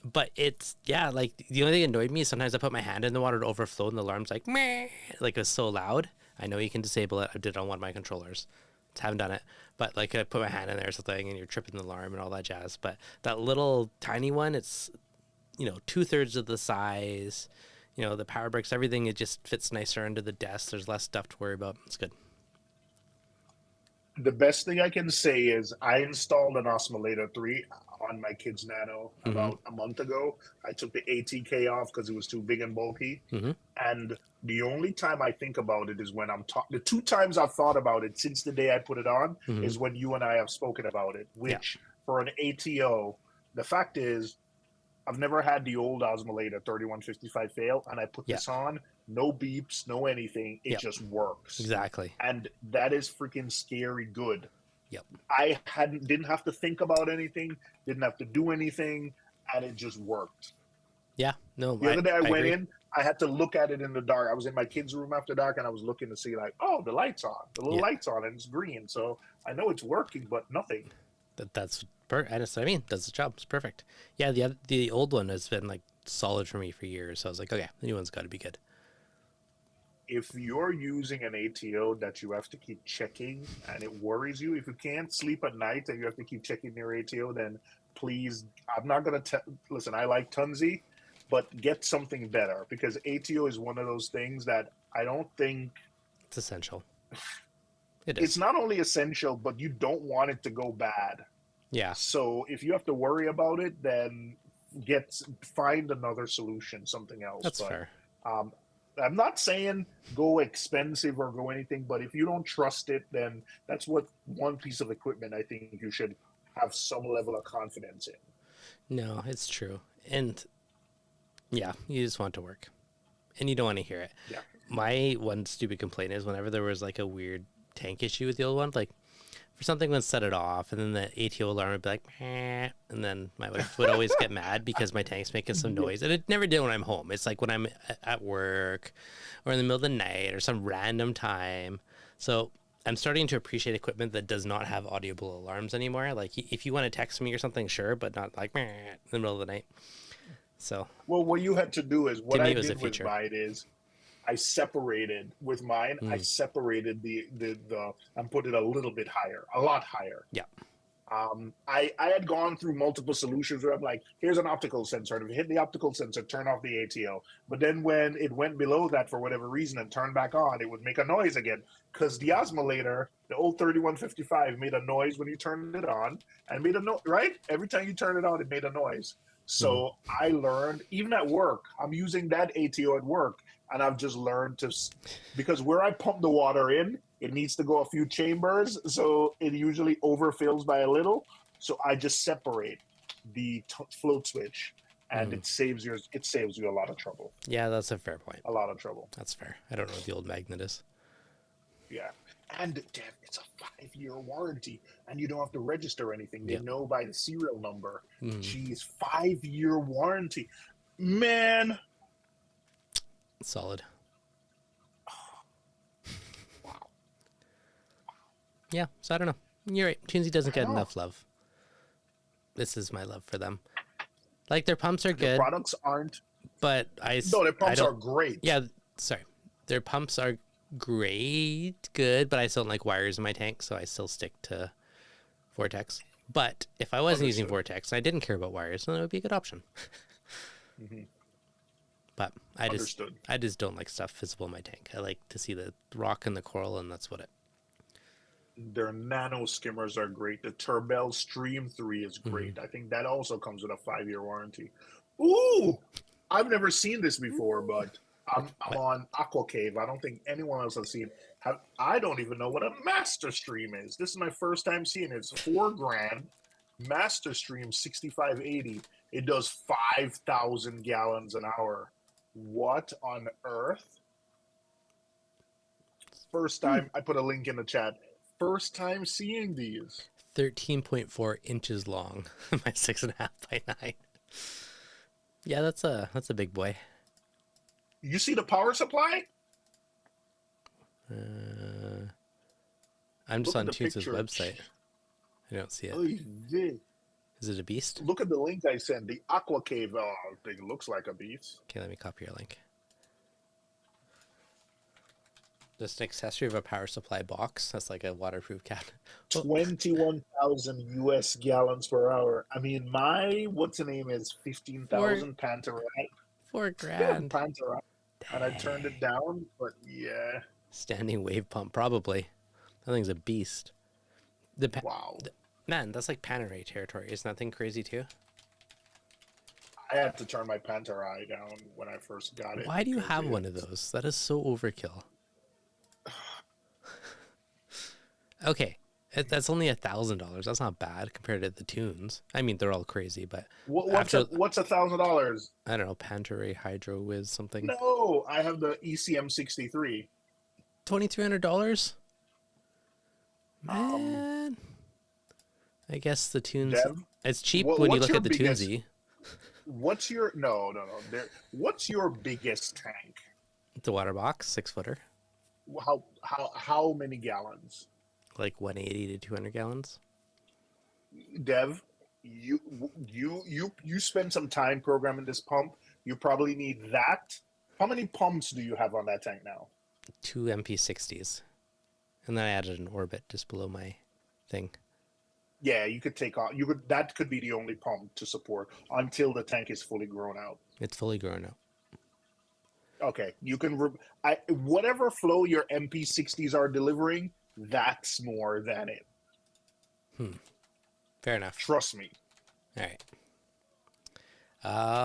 But it's, yeah, like the only thing that annoyed me is sometimes I put my hand in the water to overflow and the alarm's like meh, like it was so loud. I know you can disable it. I did it on one of my controllers. Haven't done it, but like I put my hand in there or something and you're tripping the alarm and all that jazz. But that little tiny one, it's, 2/3 of the size. The power bricks, everything, it just fits nicer under the desk. There's less stuff to worry about. It's good. The best thing I can say is I installed an Osmolator 3 on my kid's Nano Mm-hmm. about a month ago. I took the ATK off because it was too big and bulky. Mm-hmm. And the only time I think about it is when I'm talking. The two times I've thought about it since the day I put it on Mm-hmm. is when you and I have spoken about it, which for an ATO, the fact is, I've never had the old Osmolator 3155 fail, and I put this on, no beeps, no anything. It just works. Exactly. And that is freaking scary good. Yep. I didn't have to think about anything, didn't have to do anything, and it just worked. Yeah. No. The other day I went agree. in, I had to look at it in the dark. I was in my kids' room after dark, and I was looking to see like, oh, the light's on, the little light's on, and it's green. So I know it's working, but nothing. That's what I mean. Does the job. It's perfect. Yeah. The old one has been like solid for me for years. So I was like, okay, the new one's got to be good. If you're using an ATO that you have to keep checking and it worries you, if you can't sleep at night and you have to keep checking your ATO, then please, I'm not going to listen, I like Tunzi, but get something better because ATO is one of those things that I don't think it's essential. It is. It's not only essential, but you don't want it to go bad. Yeah. So if you have to worry about it, then find another solution, something else. That's fair. I'm not saying go expensive or go anything, but if you don't trust it, then that's one piece of equipment I think you should have some level of confidence in. No, it's true. And yeah, you just want it to work. And you don't want to hear it. Yeah. My one stupid complaint is whenever there was like a weird tank issue with the old one, like for something would set it off and then the ATO alarm would be like, meh, and then my wife would always get mad because my tank's making some noise. And it never did when I'm home. It's like when I'm at work or in the middle of the night or some random time. So I'm starting to appreciate equipment that does not have audible alarms anymore. Like if you want to text me or something, sure, but not like meh, in the middle of the night. So well, what you had to do is what I did with feature. mine is I separated with mine. I separated the and put it a little bit higher, a lot higher. Yeah. I had gone through multiple solutions where I'm like, here's an optical sensor. And if you hit the optical sensor, turn off the ATO. But then when it went below that for whatever reason and turned back on, it would make a noise again. Because the Osmolator, the old 3155, made a noise when you turned it on and made a noise, right? Every time you turn it on, it made a noise. So I learned, even at work, I'm using that ATO at work. And I've just learned because where I pump the water in, it needs to go a few chambers. So it usually overfills by a little. So I just separate the float switch and it saves you a lot of trouble. Yeah, that's a fair point. A lot of trouble. That's fair. I don't know what the old magnet is. Yeah. And damn, it's a 5-year warranty and you don't have to register anything. They know by the serial number. Geez, 5-year warranty. Man. Solid. Wow. Yeah, so I don't know. You're right. Tunesy doesn't get enough love. This is my love for them. Like their pumps are good. Their products aren't. But their pumps are great. Yeah, sorry. Their pumps are great, good, but I still don't like wires in my tank, so I still stick to Vortex. But if I wasn't using Vortex and I didn't care about wires, then it would be a good option. But I just don't like stuff visible in my tank. I like to see the rock and the coral, and that's what it. Their nano skimmers are great. The Turbel Stream 3 is great. I think that also comes with a 5-year warranty. Ooh, I've never seen this before, but I'm on Aquascaping. I don't think anyone else has seen. I don't even know what a Master Stream is. This is my first time seeing it. It's $4,000. Master Stream 6580. It does 5,000 gallons an hour. What on earth? First time, I put a link in the chat. First time seeing these. 13.4 inches long. My 6.5 by 9. Yeah, that's a big boy. You see the power supply? I'm just Look at on the Tunes' picture. website. I don't see it. Oh, Is it a beast? look at the link I sent. The Aqua Cave. Oh, thing looks like a beast. Okay, let me copy your link. Just an accessory of a power supply box. That's like a waterproof cabinet. Oh, 21,000 US gallons per hour. I mean, my what's the name is 15,000 Pantarite. $4,000. Pantarite. And I turned Dang. it down, but yeah. Standing wave pump, probably. That thing's a beast. Wow. Man, that's like Panerai territory. Isn't that thing crazy too? I had to turn my Pantarite down when I first got it. Why do you because have one of those? That is so overkill. Okay, that's only $1,000. That's not bad compared to the tunes. I mean, they're all crazy, but what's $1,000? I don't know, Pantaray Hydro Whiz something. No, I have the ECM 63. $2,300. Man, I guess the tunes. Dev, It's cheap when you look at the tunesy. What's your what's your biggest tank? The water box, 6-footer. How many gallons? Like 180 to 200 gallons. Dev, you spend some time programming this pump. You probably need that. How many pumps do you have on that tank now? 2 MP60s. And then I added an orbit just below my thing. Yeah, you could take off. That could be the only pump to support until the tank is fully grown out. It's fully grown out. Okay, you can whatever flow your MP60s are delivering, that's more than it. Fair enough. Trust me. All right.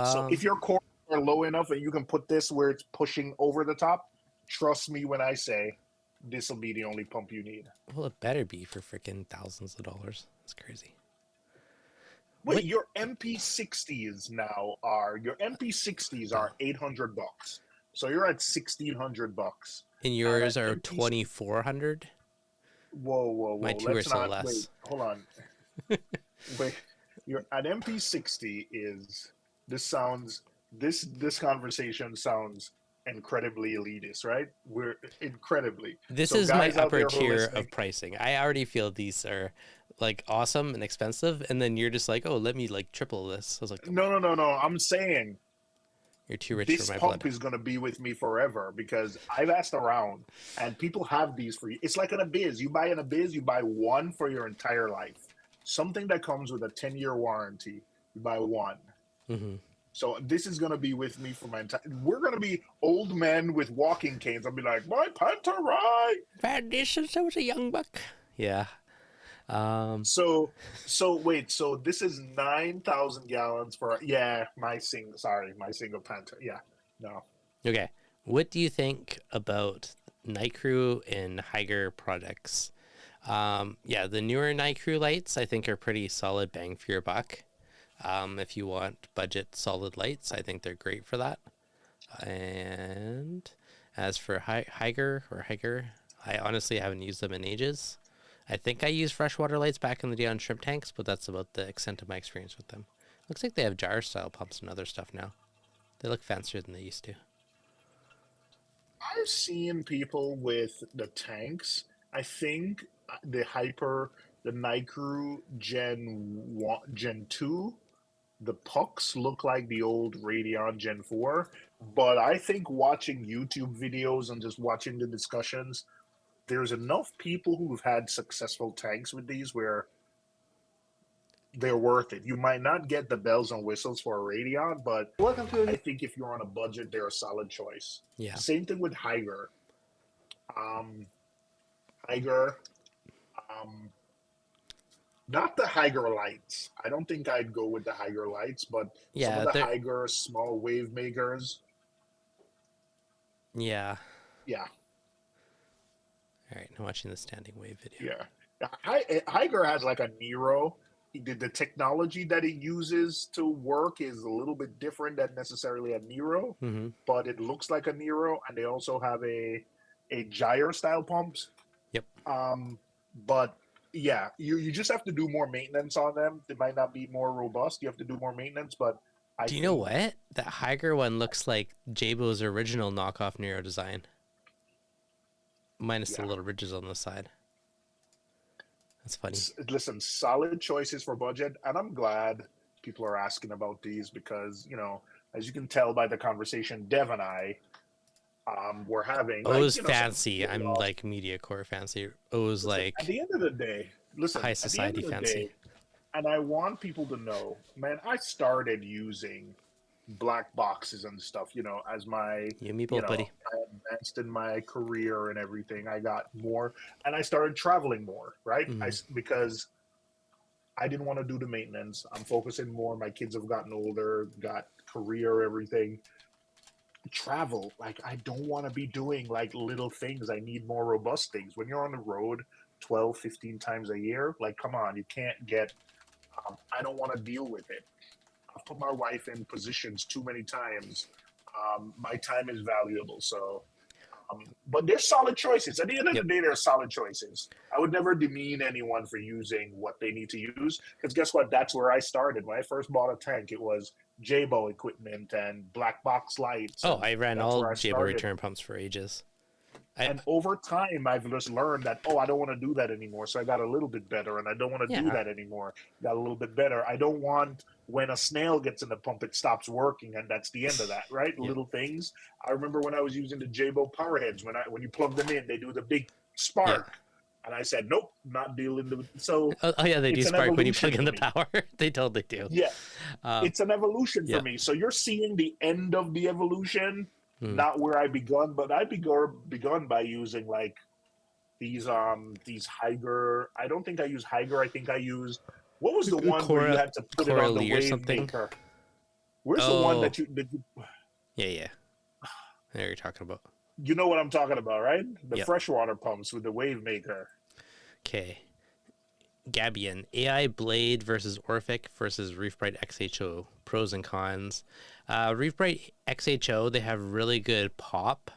So if your cores are low enough and you can put this where it's pushing over the top, trust me when I say this will be the only pump you need. Well, it better be for freaking thousands of dollars. That's crazy. Wait, your MP60s are $800. So you're at $1,600. And yours are 2,400. Whoa! My two are so less. Wait, hold on. Wait, an MP60 is. This conversation sounds incredibly elitist, right? We're incredibly. This so is my guys out upper there who are tier listening- of pricing. I already feel these are like awesome and expensive, and then you're just like, oh, let me like triple this. I was like, No. I'm saying you're too rich this for my pump blood. is going to be with me forever because I've asked around and people have these for you. It's like an Abyss. You buy an Abyss, you buy one for your entire life. Something that comes with a 10-year warranty, you buy one. Mm-hmm. So this is going to be with me for my entire. We're going to be old men with walking canes. I'll be like, my Pantarite. Bad this since I was a young buck. Yeah. So wait. So this is 9,000 gallons for my single Panther. Yeah, no. Okay. What do you think about Night Crew and Higer products? The newer Night Crew lights I think are pretty solid bang for your buck. If you want budget solid lights, I think they're great for that. And as for Higer, I honestly haven't used them in ages. I think I used freshwater lights back in the day on shrimp tanks, but that's about the extent of my experience with them. Looks like they have jar style pumps and other stuff now. They look fancier than they used to. I've seen people with the tanks. I think the Night Crew Gen 2, the pucks look like the old Radeon Gen 4. But I think watching YouTube videos and just watching the discussions, there's enough people who've had successful tanks with these where they're worth it. You might not get the bells and whistles for a Radeon, but I think if you're on a budget, they're a solid choice. Yeah. Same thing with Higer. Not the Higer lights. I don't think I'd go with the Higer lights, but some of the Higer small wave makers. Yeah. Yeah. All right, I'm watching the standing wave video. Yeah. Higer has like a Nero. The technology that it uses to work is a little bit different than necessarily a Nero, but it looks like a Nero, and they also have a gyre style pumps. Yep. But yeah, you just have to do more maintenance on them. They might not be more robust. You have to do more maintenance, but I Do you know think what? That Higer one looks like Jabo's original knockoff Nero design, minus the yeah. little ridges on the side. That's funny. Listen, solid choices for budget, and I'm glad people are asking about these because as you can tell by the conversation Dev and I were having, O's some fancy. people I'm like media core fancy. O's listen. At like the end of the day, listen. high At the end society of the fancy. day, and I want people to know, man, I started using black boxes and stuff, as You and me both, buddy. I advanced in my career and everything. I got more and I started traveling more, right? Mm-hmm. Because I didn't want to do the maintenance. I'm focusing more. My kids have gotten older, got career, everything. Travel, like I don't want to be doing like little things. I need more robust things. When you're on the road 12, 15 times a year, like come on, you can't get I don't want to deal with it. I've put my wife in positions too many times. My time is valuable. So, but they're solid choices. At the end of Yep. the day, they're solid choices. I would never demean anyone for using what they need to use because guess what? That's where I started. When I first bought a tank, it was Jabo equipment and black box lights. Oh, I ran that's all where I Jabo started. return pumps for ages. And over time, I've just learned that, I don't want to do that anymore. So I got a little bit better, and I don't want to do that anymore. Got a little bit better. I don't want when a snail gets in the pump, it stops working, and that's the end of that, right? Yep. Little things. I remember when I was using the Jabo power heads, when you plug them in, they do the big spark. And I said, nope, not dealing with so. Oh yeah, they do spark when you plug in the power. They totally do. Yeah, it's an evolution for me. So you're seeing the end of the evolution. Not where I begun, but I begun by using like these Higer. I don't think I use Higer. I think I used what was the one where you had to put it on the wave maker? Where's the one that you Yeah. I know what you're talking about. You know what I'm talking about, right? The freshwater pumps with the wave maker. Okay. Gabion, AI Blade versus Orphic versus ReefBrite XHO. Pros and cons. ReefBrite XHO, they have really good pop,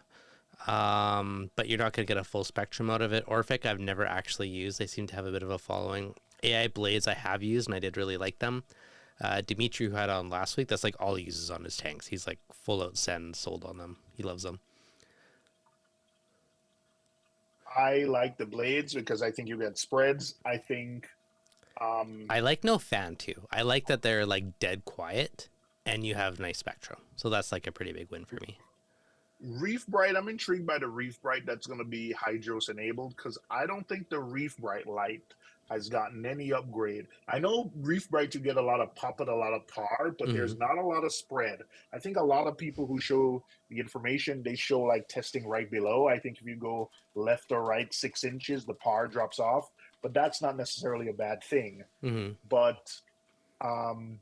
but you're not going to get a full spectrum out of it. Orphic, I've never actually used. They seem to have a bit of a following. AI Blades, I have used, and I did really like them. Dimitri, who had on last week, that's like all he uses on his tanks. He's like full out send sold on them. He loves them. I like the blades because I think you get spreads. I think I like no fan too. I like that they're like dead quiet and you have nice spectrum. So that's like a pretty big win for me. ReefBrite, I'm intrigued by the ReefBrite that's going to be hydros enabled because I don't think the ReefBrite light has gotten any upgrade. I know ReefBrite, you get a lot of pop and a lot of tar, but there's not a lot of spread. I think a lot of people who show the information, they show like testing right below. I think if you go left or right 6 inches, the par drops off, but that's not necessarily a bad thing. But I'm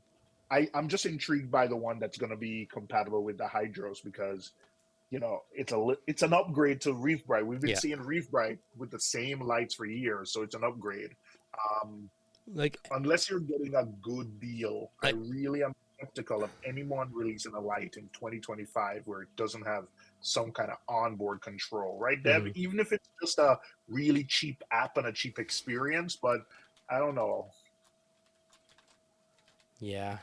just intrigued by the one that's going to be compatible with the hydros because it's an upgrade to ReefBrite. We've been seeing ReefBrite with the same lights for years, so it's an upgrade. Like unless you're getting a good deal, I really am skeptical of anyone releasing a light in 2025 where it doesn't have some kind of onboard control, right, Deb? Even if it's just a really cheap app and a cheap experience, but I don't know. Yeah,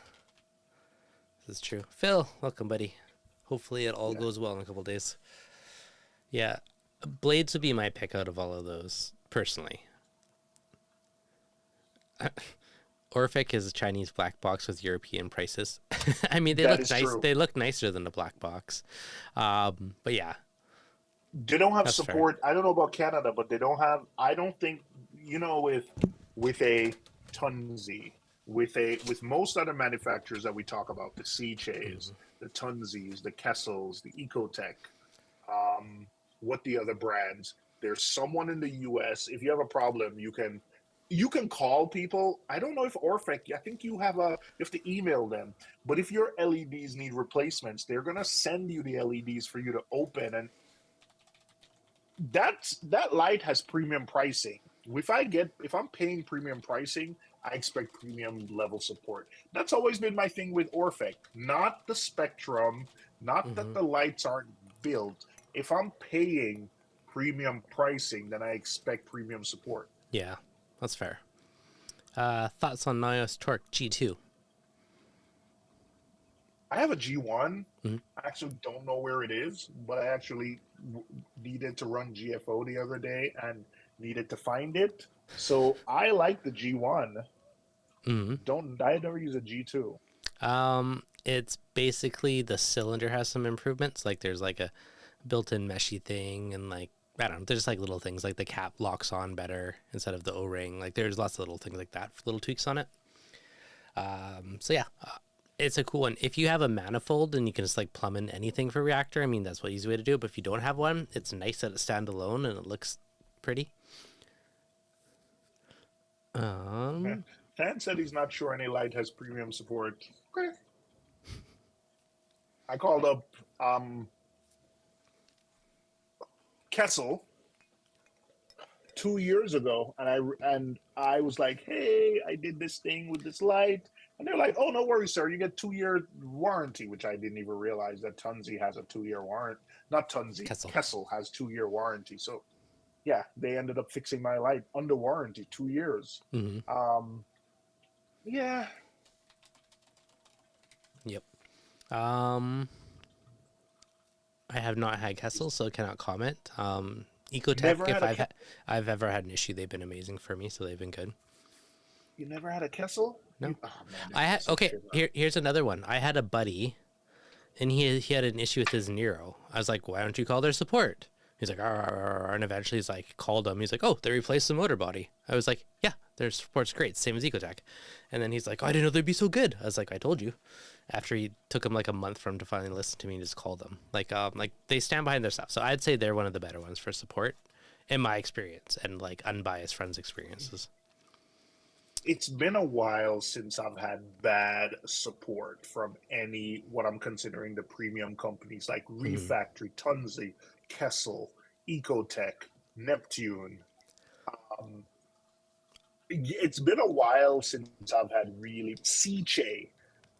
this is true. Phil, welcome, buddy. Hopefully it all goes well in a couple days. Yeah, Blades would be my pick out of all of those, personally. Orphic is a Chinese black box with European prices. I mean, they look nice. True. They look nicer than the black box. But yeah. They don't have support. Fair. I don't know about Canada, but they don't have, I don't think, with a Tunzi, with most other manufacturers that we talk about, the Seachays, the Tunzis, the Kessels, the Ecotech, what the other brands, there's someone in the US, if you have a problem, you can call people. I don't know if Orphic, I think you have to email them. But if your LEDs need replacements, they're going to send you the LEDs for you to open. And that light has premium pricing. If I'm paying premium pricing, I expect premium level support. That's always been my thing with Orphic. Not the spectrum, not that the lights aren't built. If I'm paying premium pricing, then I expect premium support. Yeah. That's fair. Thoughts on Nios Torque G2? I have a G1. Mhm. I actually don't know where it is, but I actually needed to run GFO the other day and needed to find it. So I like the G1. Mhm. Don't I never use a G2. It's basically the cylinder has some improvements. Like there's like a built-in meshy thing, and like I don't know, there's like little things like the cap locks on better instead of the O-ring. Like there's lots of little things like that, little tweaks on it. So yeah, it's a cool one. If you have a manifold and you can just like plumb in anything for reactor, I mean that's what easy way to do it. But if you don't have one, it's nice that it's standalone and it looks pretty. Yeah. Um, Tan said he's not sure any light has premium support. Okay. I called up Kessel 2 years ago, and I was like, "Hey, I did this thing with this light," and they're like, "Oh, no worries, sir. You get 2 year warranty," which I didn't even realize that Tunzi has a 2 year warrant. Not Tunzi, Kessel. Kessel has 2 year warranty. So yeah, they ended up fixing my light under warranty, 2 years. Mm-hmm. Um, yeah, Yep. Um, I have not had Kessel, so cannot comment. Ecotech, never if had a I've ever had an issue, they've been amazing for me, so they've been good. you never had a Kessel? No, Oh man, I that had Kessel okay. shit. Here's another one. I had a buddy, and he had an issue with his Nero. I was like, why don't you call their support? He's like, "Arr, arr, arr," and eventually he's like, called them. He's like, oh, they replaced the motor body. I was like, yeah, their support's great, same as Ecotech. And then he's like, oh, I didn't know they'd be so good. I was like, I told you. After he took him like a month for him to finally listen to me and just call them. Like they stand behind their stuff. So I'd say they're one of the better ones for support, in my experience and like unbiased friends' experiences. It's been a while since I've had bad support from any what I'm considering the premium companies like Mm-hmm. Refactory, Tunzi, Kessel, Ecotech, Neptune. Um, it's been a while since I've had really Seache.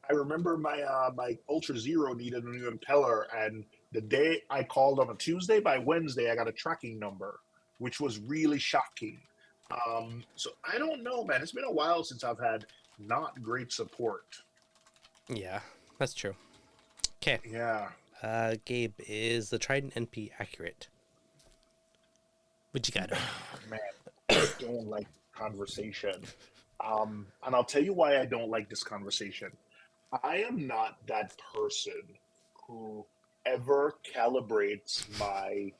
I remember my Ultra Zero needed a new impeller, and the day I called on a Tuesday, by Wednesday I got a tracking number, which was really shocking. So I don't know, man. It's been a while since I've had not great support. Yeah, that's true. Okay. Yeah, Gabe, is the Trident NP accurate? What you got on it? man, I don't like conversation. And I'll tell you why I don't like this conversation. I am not that person who ever calibrates my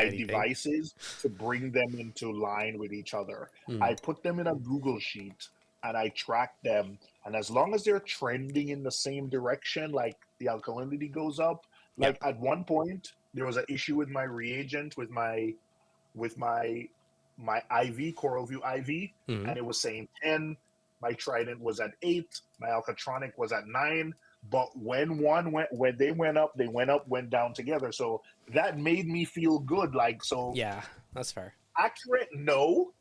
Anything? devices to bring them into line with each other. Mm. I put them in a Google sheet and I track them. And as long as they're trending in the same direction, like the alkalinity goes up, Yeah. like at one point there was an issue with my reagent with my IV CoralView IV, Mm. and it was saying 10. My Trident was at 8. My Alcatronic was at 9. But when they went up, went down together. So that made me feel good. Like, so Yeah, that's fair. accurate? No,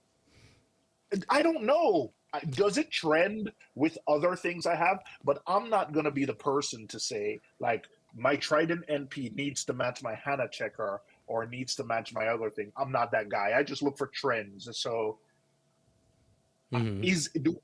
I don't know. Does it trend with other things I have? But I'm not gonna be the person to say like my Trident NP needs to match my HANA checker or needs to match my other thing. I'm not that guy. I just look for trends. So Mm-hmm. is do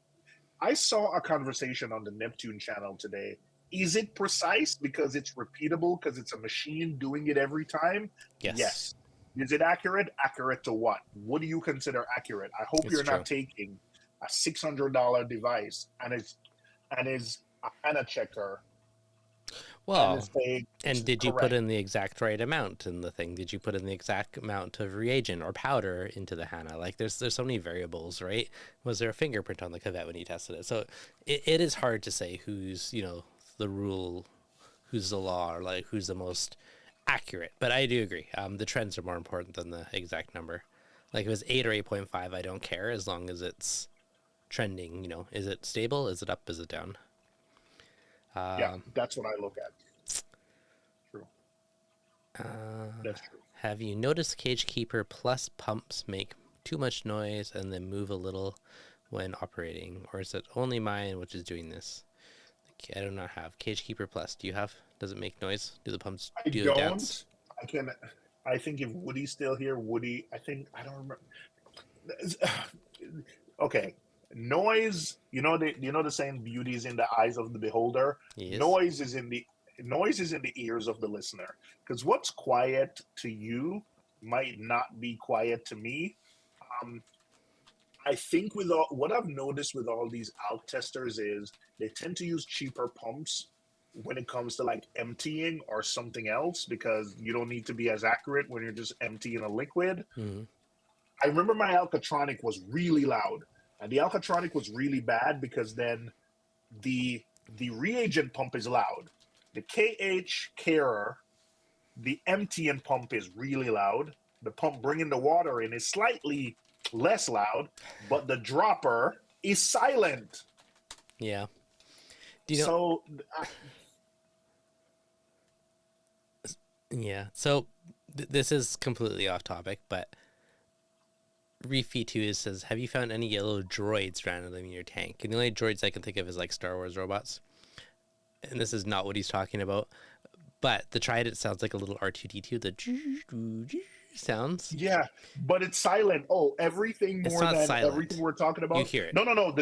I saw a conversation on the Neptune channel today. Is it precise because it's repeatable because it's a machine doing it every time? Yes, Yes. Is it accurate? Accurate to what? What do you consider accurate? I hope it's you're true. not taking a $600 device and is a HANA checker and Well, is saying it's and did you put correct. in the exact right amount in the thing? Did you put in the exact amount of reagent or powder into the Hana? Like there's so many variables, right? Was there a fingerprint on the cavette when you tested it? So it is hard to say who's, the rule, who's the law, or like who's the most accurate. But I do agree. The trends are more important than the exact number. Like if it's 8 or 8.5, I don't care as long as it's trending, is it stable? Is it up? Is it down? Yeah, Um, that's what I look at. True. uh, That's true. have you noticed Cage Keeper Plus pumps make too much noise and then move a little when operating? Or is it only mine which is doing this? I do not have Cage Keeper Plus. Do you have? Does it make noise? Do the pumps I do the dance? don't. I can. I think if Woody's still here, Woody. I think I don't remember. Okay, noise, the saying, beauty is in the eyes of the beholder. Yes. Noise is in the ears of the listener, because what's quiet to you might not be quiet to me. um, I think with all what I've noticed with all these alk testers is they tend to use cheaper pumps when it comes to like emptying or something else, because you don't need to be as accurate when you're just emptying a liquid. Mm-hmm. I remember my Alcatronic was really loud, and the Alcatronic was really bad because then the reagent pump is loud. The KH carer, the emptying pump is really loud. The pump bringing the water in is slightly less loud, but the dropper is silent. Yeah. Do you know? So, Yeah. So this is completely off topic, but Reefy2 says, have you found any yellow droids randomly in your tank? And the only droids I can think of is like Star Wars robots. And this is not what he's talking about. But the Trident sounds like a little R2D2. The sounds. yeah, but it's silent. Oh, everything It's more not than silent. everything we're talking about. You hear it. No, no, no.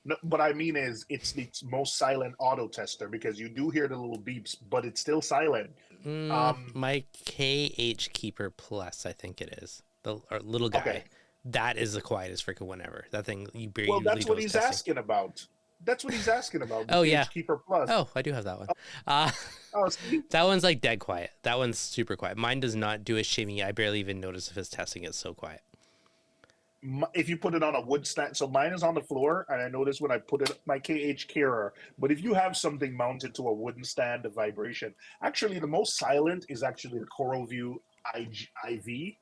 No, what I mean is it's the most silent auto tester, because you do hear the little beeps, but it's still silent. My KH Keeper Plus, I think it is. The little guy. Okay. That is the quietest freaking one ever. That thing, you barely Well, that's what knows he's testing. asking about. That's what he's asking about. Oh, yeah. Keeper Plus. Oh, I do have that one. Oh, see? That one's like dead quiet. That one's super quiet. Mine does not do a shimmy. I barely even notice if it's testing. It's so quiet. If you put it on a wood stand, so mine is on the floor, and I notice when I put it, my KH carer. But if you have something mounted to a wooden stand, the vibration. Actually, the most silent is actually the Coral View IV,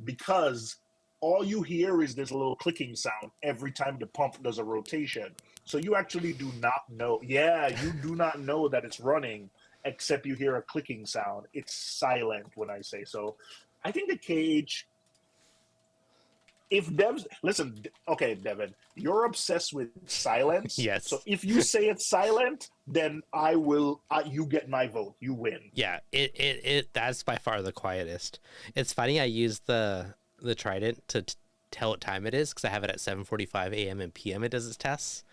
because all you hear is this little clicking sound every time the pump does a rotation. So you actually do not know. Yeah, you do not know that it's running, except you hear a clicking sound. It's silent when I say so. I think the KH. If Dev's listen, okay, Devin, you're obsessed with silence. Yes. So if you say it's silent, then I will. You get my vote. You win. Yeah, it that's by far the quietest. It's funny. I use the Trident to tell what time it is, because I have it at 7:45 a.m. and p.m. It does its tests.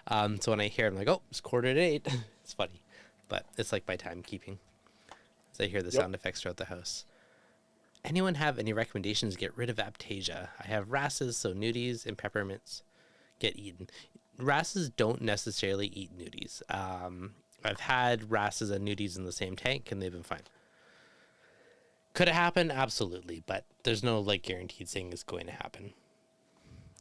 So when I hear it, I'm like, oh, it's 7:45. It's funny, but it's like my timekeeping. So I hear the sound effects throughout the house. Anyone have any recommendations to get rid of Aptasia? I have wrasses, so nudies and peppermints get eaten. Wrasses don't necessarily eat nudies. I've had wrasses and nudies in the same tank, and they've been fine. Could it happen? Absolutely, but there's no like guaranteed thing is going to happen.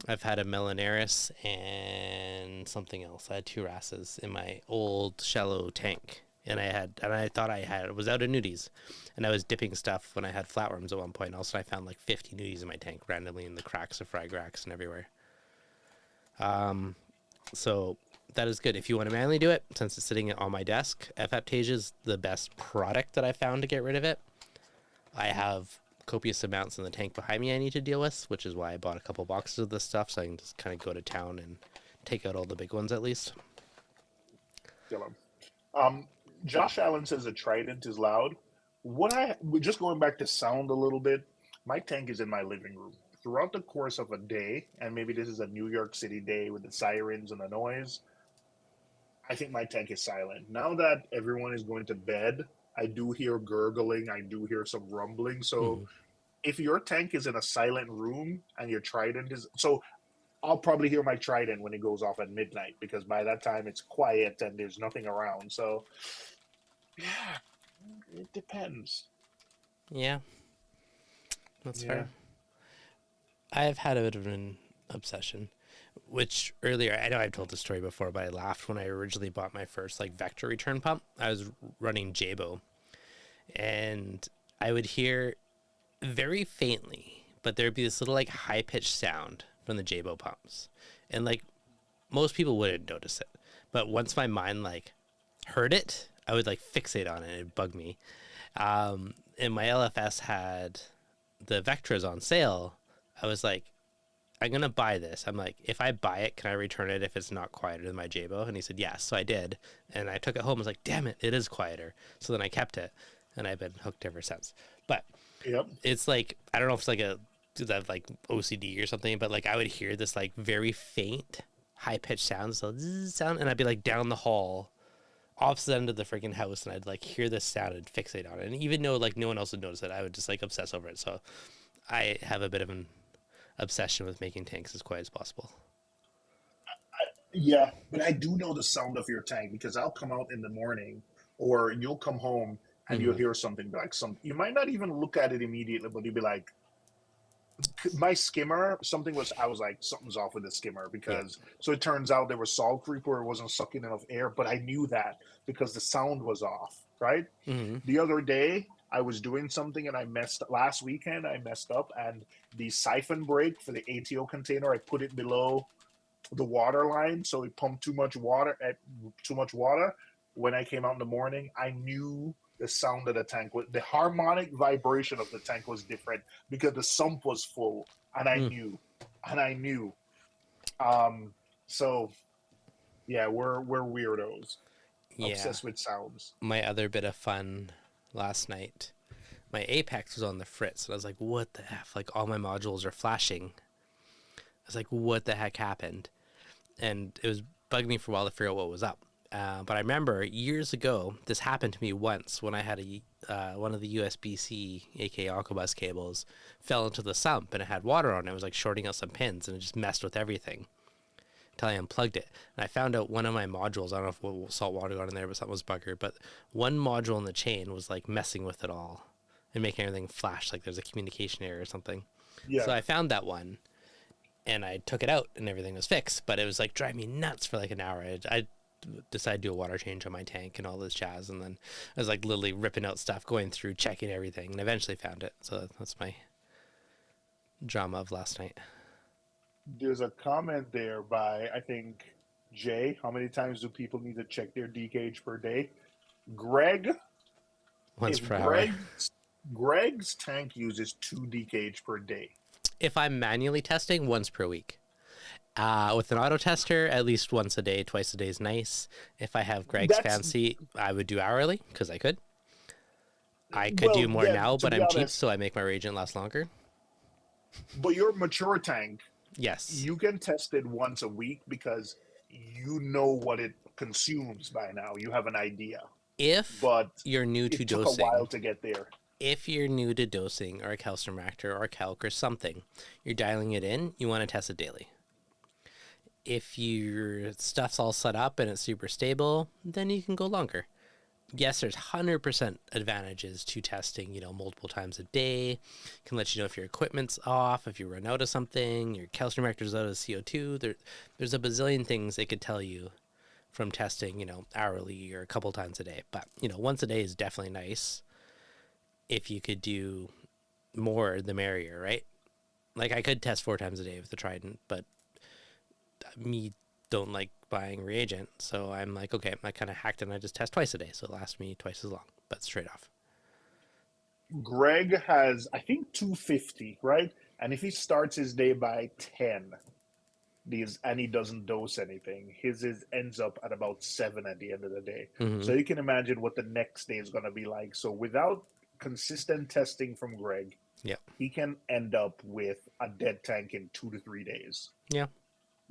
I've had a Melanaris and something else. I had 2 wrasses in my old shallow tank, and I thought I was out of nudies, and I was dipping stuff when I had flatworms at one point. Also, I found like 50 nudies in my tank randomly in the cracks of frag racks and everywhere. So that is good if you want to manually do it. Since it's sitting on my desk, Aptasia is the best product that I found to get rid of it. I have copious amounts in the tank behind me I need to deal with, which is why I bought a couple boxes of this stuff, so I can just kind of go to town and take out all the big ones at least. Josh Allen says a Trident is loud. Just going back to sound a little bit, my tank is in my living room. Throughout the course of a day, and maybe this is a New York City day with the sirens and the noise, I think my tank is silent. Now that everyone is going to bed, I do hear gurgling, I do hear some rumbling. So if your tank is in a silent room and your Trident is... So I'll probably hear my Trident when it goes off at midnight, because by that time it's quiet and there's nothing around. So, yeah, it depends. Yeah, that's fair. I've had a bit of an obsession, which earlier, I know I've told this story before, but I laughed when I originally bought my first like vector return pump. I was running Jabo, and I would hear very faintly, but there'd be this little like high pitched sound from the Jabo pumps, and like most people wouldn't notice it, but once my mind like heard it, I would like fixate on it and it'd bug me. And my LFS had the Vectras on sale. I was like, I'm gonna buy this. I'm like, if I buy it, can I return it if it's not quieter than my Jabo? And he said yes. So I did, and I took it home. I was like, damn it, it is quieter. So then I kept it, and I've been hooked ever since. But it's like, I don't know if it's like a have like OCD or something, but like I would hear this like very faint, high pitched sound, so zzz sound, and I'd be like down the hall, opposite end of the freaking house, and I'd like hear this sound and fixate on it. And even though like no one else would notice it, I would just like obsess over it. So I have a bit of an obsession with making tanks as quiet as possible. Yeah, but I do know the sound of your tank because I'll come out in the morning or you'll come home and you'll Mm-hmm. hear something like some you might not even look at it immediately, but you'll be like, my skimmer, something was I was like, something's off with the skimmer Yeah. because so it turns out there was salt creep or it wasn't sucking enough air, but I knew that because the sound was off, right? Mm-hmm. The other day I was doing something and I messed last weekend I messed up and the siphon break for the ATO container, I put it below the water line, so it pumped too much water. When I came out in the morning, I knew the sound of the tank was the harmonic vibration of the tank was different because the sump was full, and I Mm. knew, and I knew. Um, so yeah, we're weirdos, Yeah. obsessed with sounds. My other bit of fun last night, my Apex was on the fritz, and I was like, "What the f?" Like all my modules are flashing. I was like, "What the heck happened?" And it was bugging me for a while to figure out what was up. But I remember years ago, this happened to me once when I had one of the USB-C, aka Aquabus cables, fell into the sump and it had water on it. It was like shorting out some pins and it just messed with everything until I unplugged it. And I found out one of my modules, I don't know if salt water got in there, but something was buggered. But one module in the chain was like messing with it all and making everything flash like there's a communication error or something. Yeah, So I found that one and I took it out and everything was fixed, but it was like driving me nuts for like an hour. I decided to do a water change on my tank and all this jazz, and then I was like literally ripping out stuff, going through, checking everything, and eventually found it. So that's my drama of last night. there's a comment there by I think Jay. How many times do people need to check their D gauge per day? Greg, Once if per hour. Greg's tank uses 2 DKH per day. If I'm manually testing, once per week. With an auto tester, at least once a day, twice a day is nice. If I have Greg's That's fancy, I would do hourly because I could. I could do well, more yeah. now, To but be I'm cheap, honest, so I make my reagent last longer. but your mature tank, Yes. you can test it once a week because you know what it consumes by now. You have an idea, If but you're new to it took a while dosing, to get there. if you're new to dosing or a calcium reactor or a calc or something, you're dialing it in, you want to test it daily. If your stuff's all set up and it's super stable, then you can go longer. Yes, there's 100% advantages to testing, multiple times a day. Can let you know if your equipment's off, if you run out of something, your calcium reactor's out of CO2. There's a bazillion things they could tell you from testing, hourly or a couple times a day. But, once a day is definitely nice. If you could do more, the merrier, right? Like I could test 4 times a day with the Trident, but me don't like buying reagent, so I'm like, okay, I kind of hacked it and I just test twice a day, so it lasts me twice as long, but straight off. Greg has, I think, 250, right? And if he starts his day by 10, and he doesn't dose anything, his ends up at about 7 at the end of the day. Mm-hmm. So you can imagine what the next day is going to be like. So without consistent testing from Greg, Yeah. he can end up with a dead tank in 2 to 3 days. Yeah.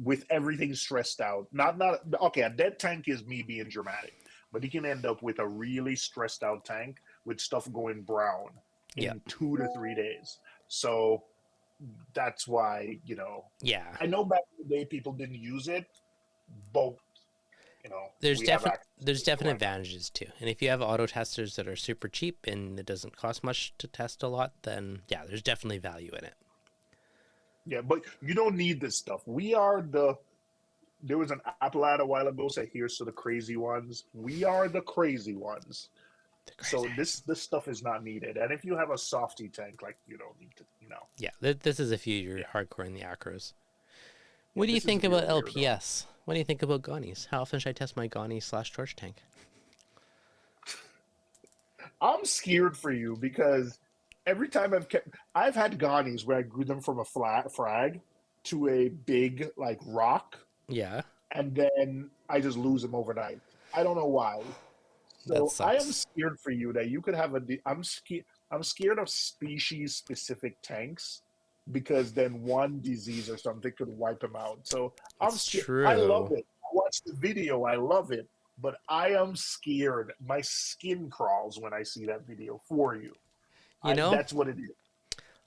With everything stressed out. Not okay, a dead tank is me being dramatic, but he can end up with a really stressed out tank with stuff going brown in Yeah. 2 to 3 days. So that's why, Yeah. I know back in the day people didn't use it, but There's we have access to it definite now. advantages too. And if you have auto testers that are super cheap and it doesn't cost much to test a lot, then yeah, there's definitely value in it. Yeah, but you don't need this stuff. There was an Apple ad a while ago said, here's to the crazy ones. We are the crazy ones. So this stuff is not needed. And if you have a softy tank, like you don't need to, Yeah, this is if you're hardcore in the acros. What do you this is think if you're about a weirdo. LPS? What do you think about Gonnies? How often should I test my Gonnie/torch tank? I'm scared for you because every time I've had Ghanies where I grew them from a flat frag to a big like rock, Yeah, and then I just lose them overnight. I don't know why. that So I am sucks. scared for you that you could have I'm scared. I'm scared of species specific tanks because then one disease or something could wipe them out. So I'm It's scared. I love true. it. I watched the video. I love it, but I am scared. My skin crawls when I see that video for you. You know, That's what it is.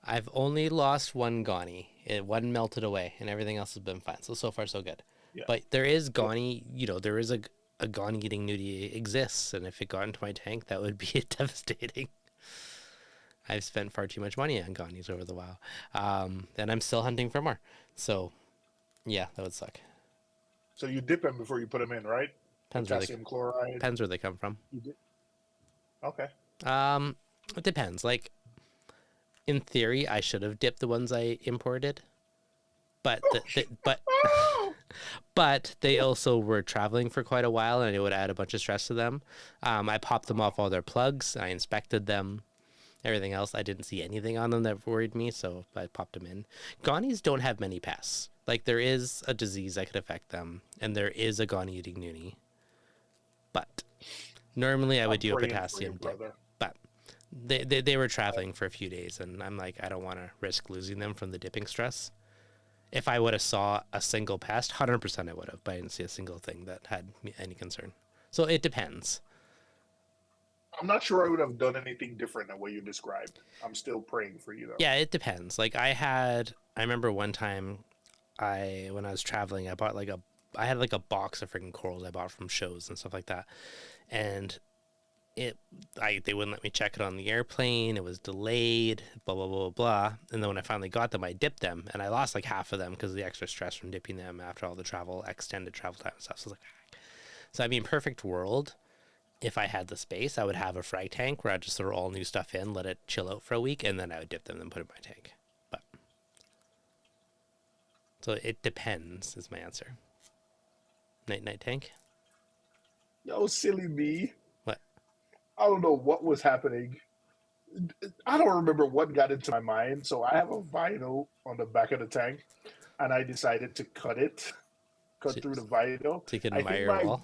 I've only lost one Gonny. One melted away, and everything else has been fine. So far, so good. Yeah. But there is Gonny, there is a Gonny eating nudie exists, and if it got into my tank, that would be devastating. I've spent far too much money on Gonnies over the while. And I'm still hunting for more. So, yeah, that would suck. So you dip them before you put them in, right? Potassium chloride. Depends where they come from. You dip. Okay. It depends. Like, in theory, I should have dipped the ones I imported, but but they also were traveling for quite a while, and it would add a bunch of stress to them. I popped them off all their plugs. I inspected them. Everything else, I didn't see anything on them that worried me, so I popped them in. Gonnies don't have many pests. Like, there is a disease that could affect them, and there is a Gonny eating noonie. But normally I would do a potassium dip. But they were traveling for a few days, and I'm like, I don't want to risk losing them from the dipping stress. If I would have saw a single pest, 100% I would have, but I didn't see a single thing that had any concern. So it depends. I'm not sure I would have done anything different than what you described. I'm still praying for you, though. Yeah, it depends. Like, I remember one time when I was traveling, I had like a box of freaking corals I bought from shows and stuff like that. And they wouldn't let me check it on the airplane. It was delayed, blah, blah, blah, blah. And then when I finally got them, I dipped them, and I lost like half of them because of the extra stress from dipping them after all the extended travel time and stuff. So I was like, so I mean, perfect world. If I had the space, I would have a fry tank where I'd just throw all new stuff in, let it chill out for a week, and then I would dip them and put it in my tank. But so it depends is my answer. Night tank? Yo, silly me. What? I don't know what was happening. I don't remember what got into my mind. So I have a vinyl on the back of the tank, and I decided to cut through the vinyl. So you can I admire think your wall?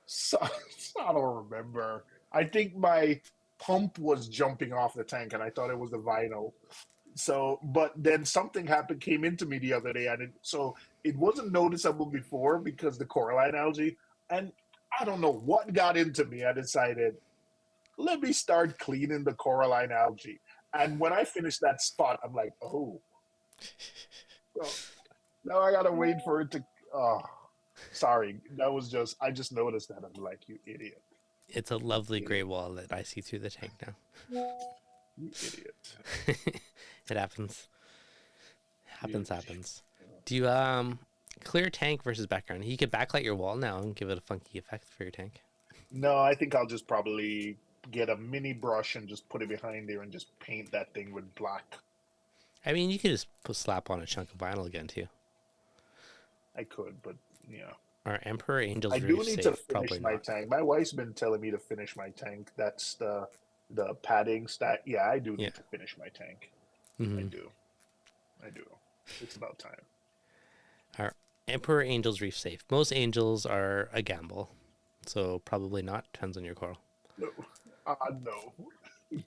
so, I don't remember. I think my pump was jumping off the tank, and I thought it was the vinyl. So, but then something came into me the other day, and it wasn't noticeable before because the coralline algae, and I don't know what got into me. I decided, let me start cleaning the coralline algae. And when I finished that spot, I'm like, oh, well, now I gotta wait for it to. Oh, sorry, I just noticed that. I'm like, you idiot. It's a lovely gray wall that I see through the tank now. You idiot. It happens. Happens. Do you clear tank versus background? You could backlight your wall now and give it a funky effect for your tank. No, I think I'll just probably get a mini brush and just put it behind there and just paint that thing with black. I mean, you could just slap on a chunk of vinyl again too. I could, but yeah. Our Emperor Angel's I do Reef need safe, to finish probably my not. tank. My wife's been telling me to finish my tank. That's the padding stat. Yeah, I do need to finish my tank. Mm-hmm. I do. It's about time. Our Emperor Angel's Reef safe. Most angels are a gamble, so probably not. Depends on your coral. No. No.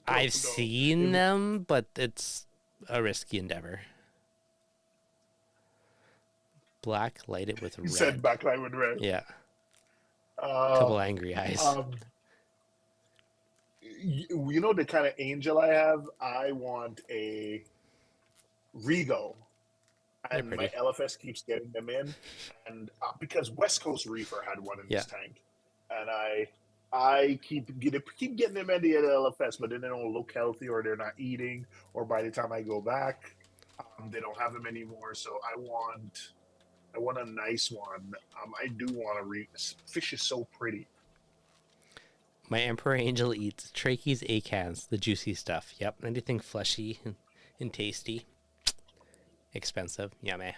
I've seen them, but it's a risky endeavor. Black, light it with red. You said backlight with red. Yeah. Couple angry eyes. You know the kind of angel I have? I want a Rego. And my LFS keeps getting them in. And because West Coast Reefer had one in his tank. And I keep getting them in the LFS, but then they don't look healthy, or they're not eating, or by the time I go back, they don't have them anymore. So I want a nice one. I do want a fish is so pretty. My Emperor Angel eats trachees, acans, the juicy stuff. Yep, anything fleshy and tasty. Expensive. Yummy.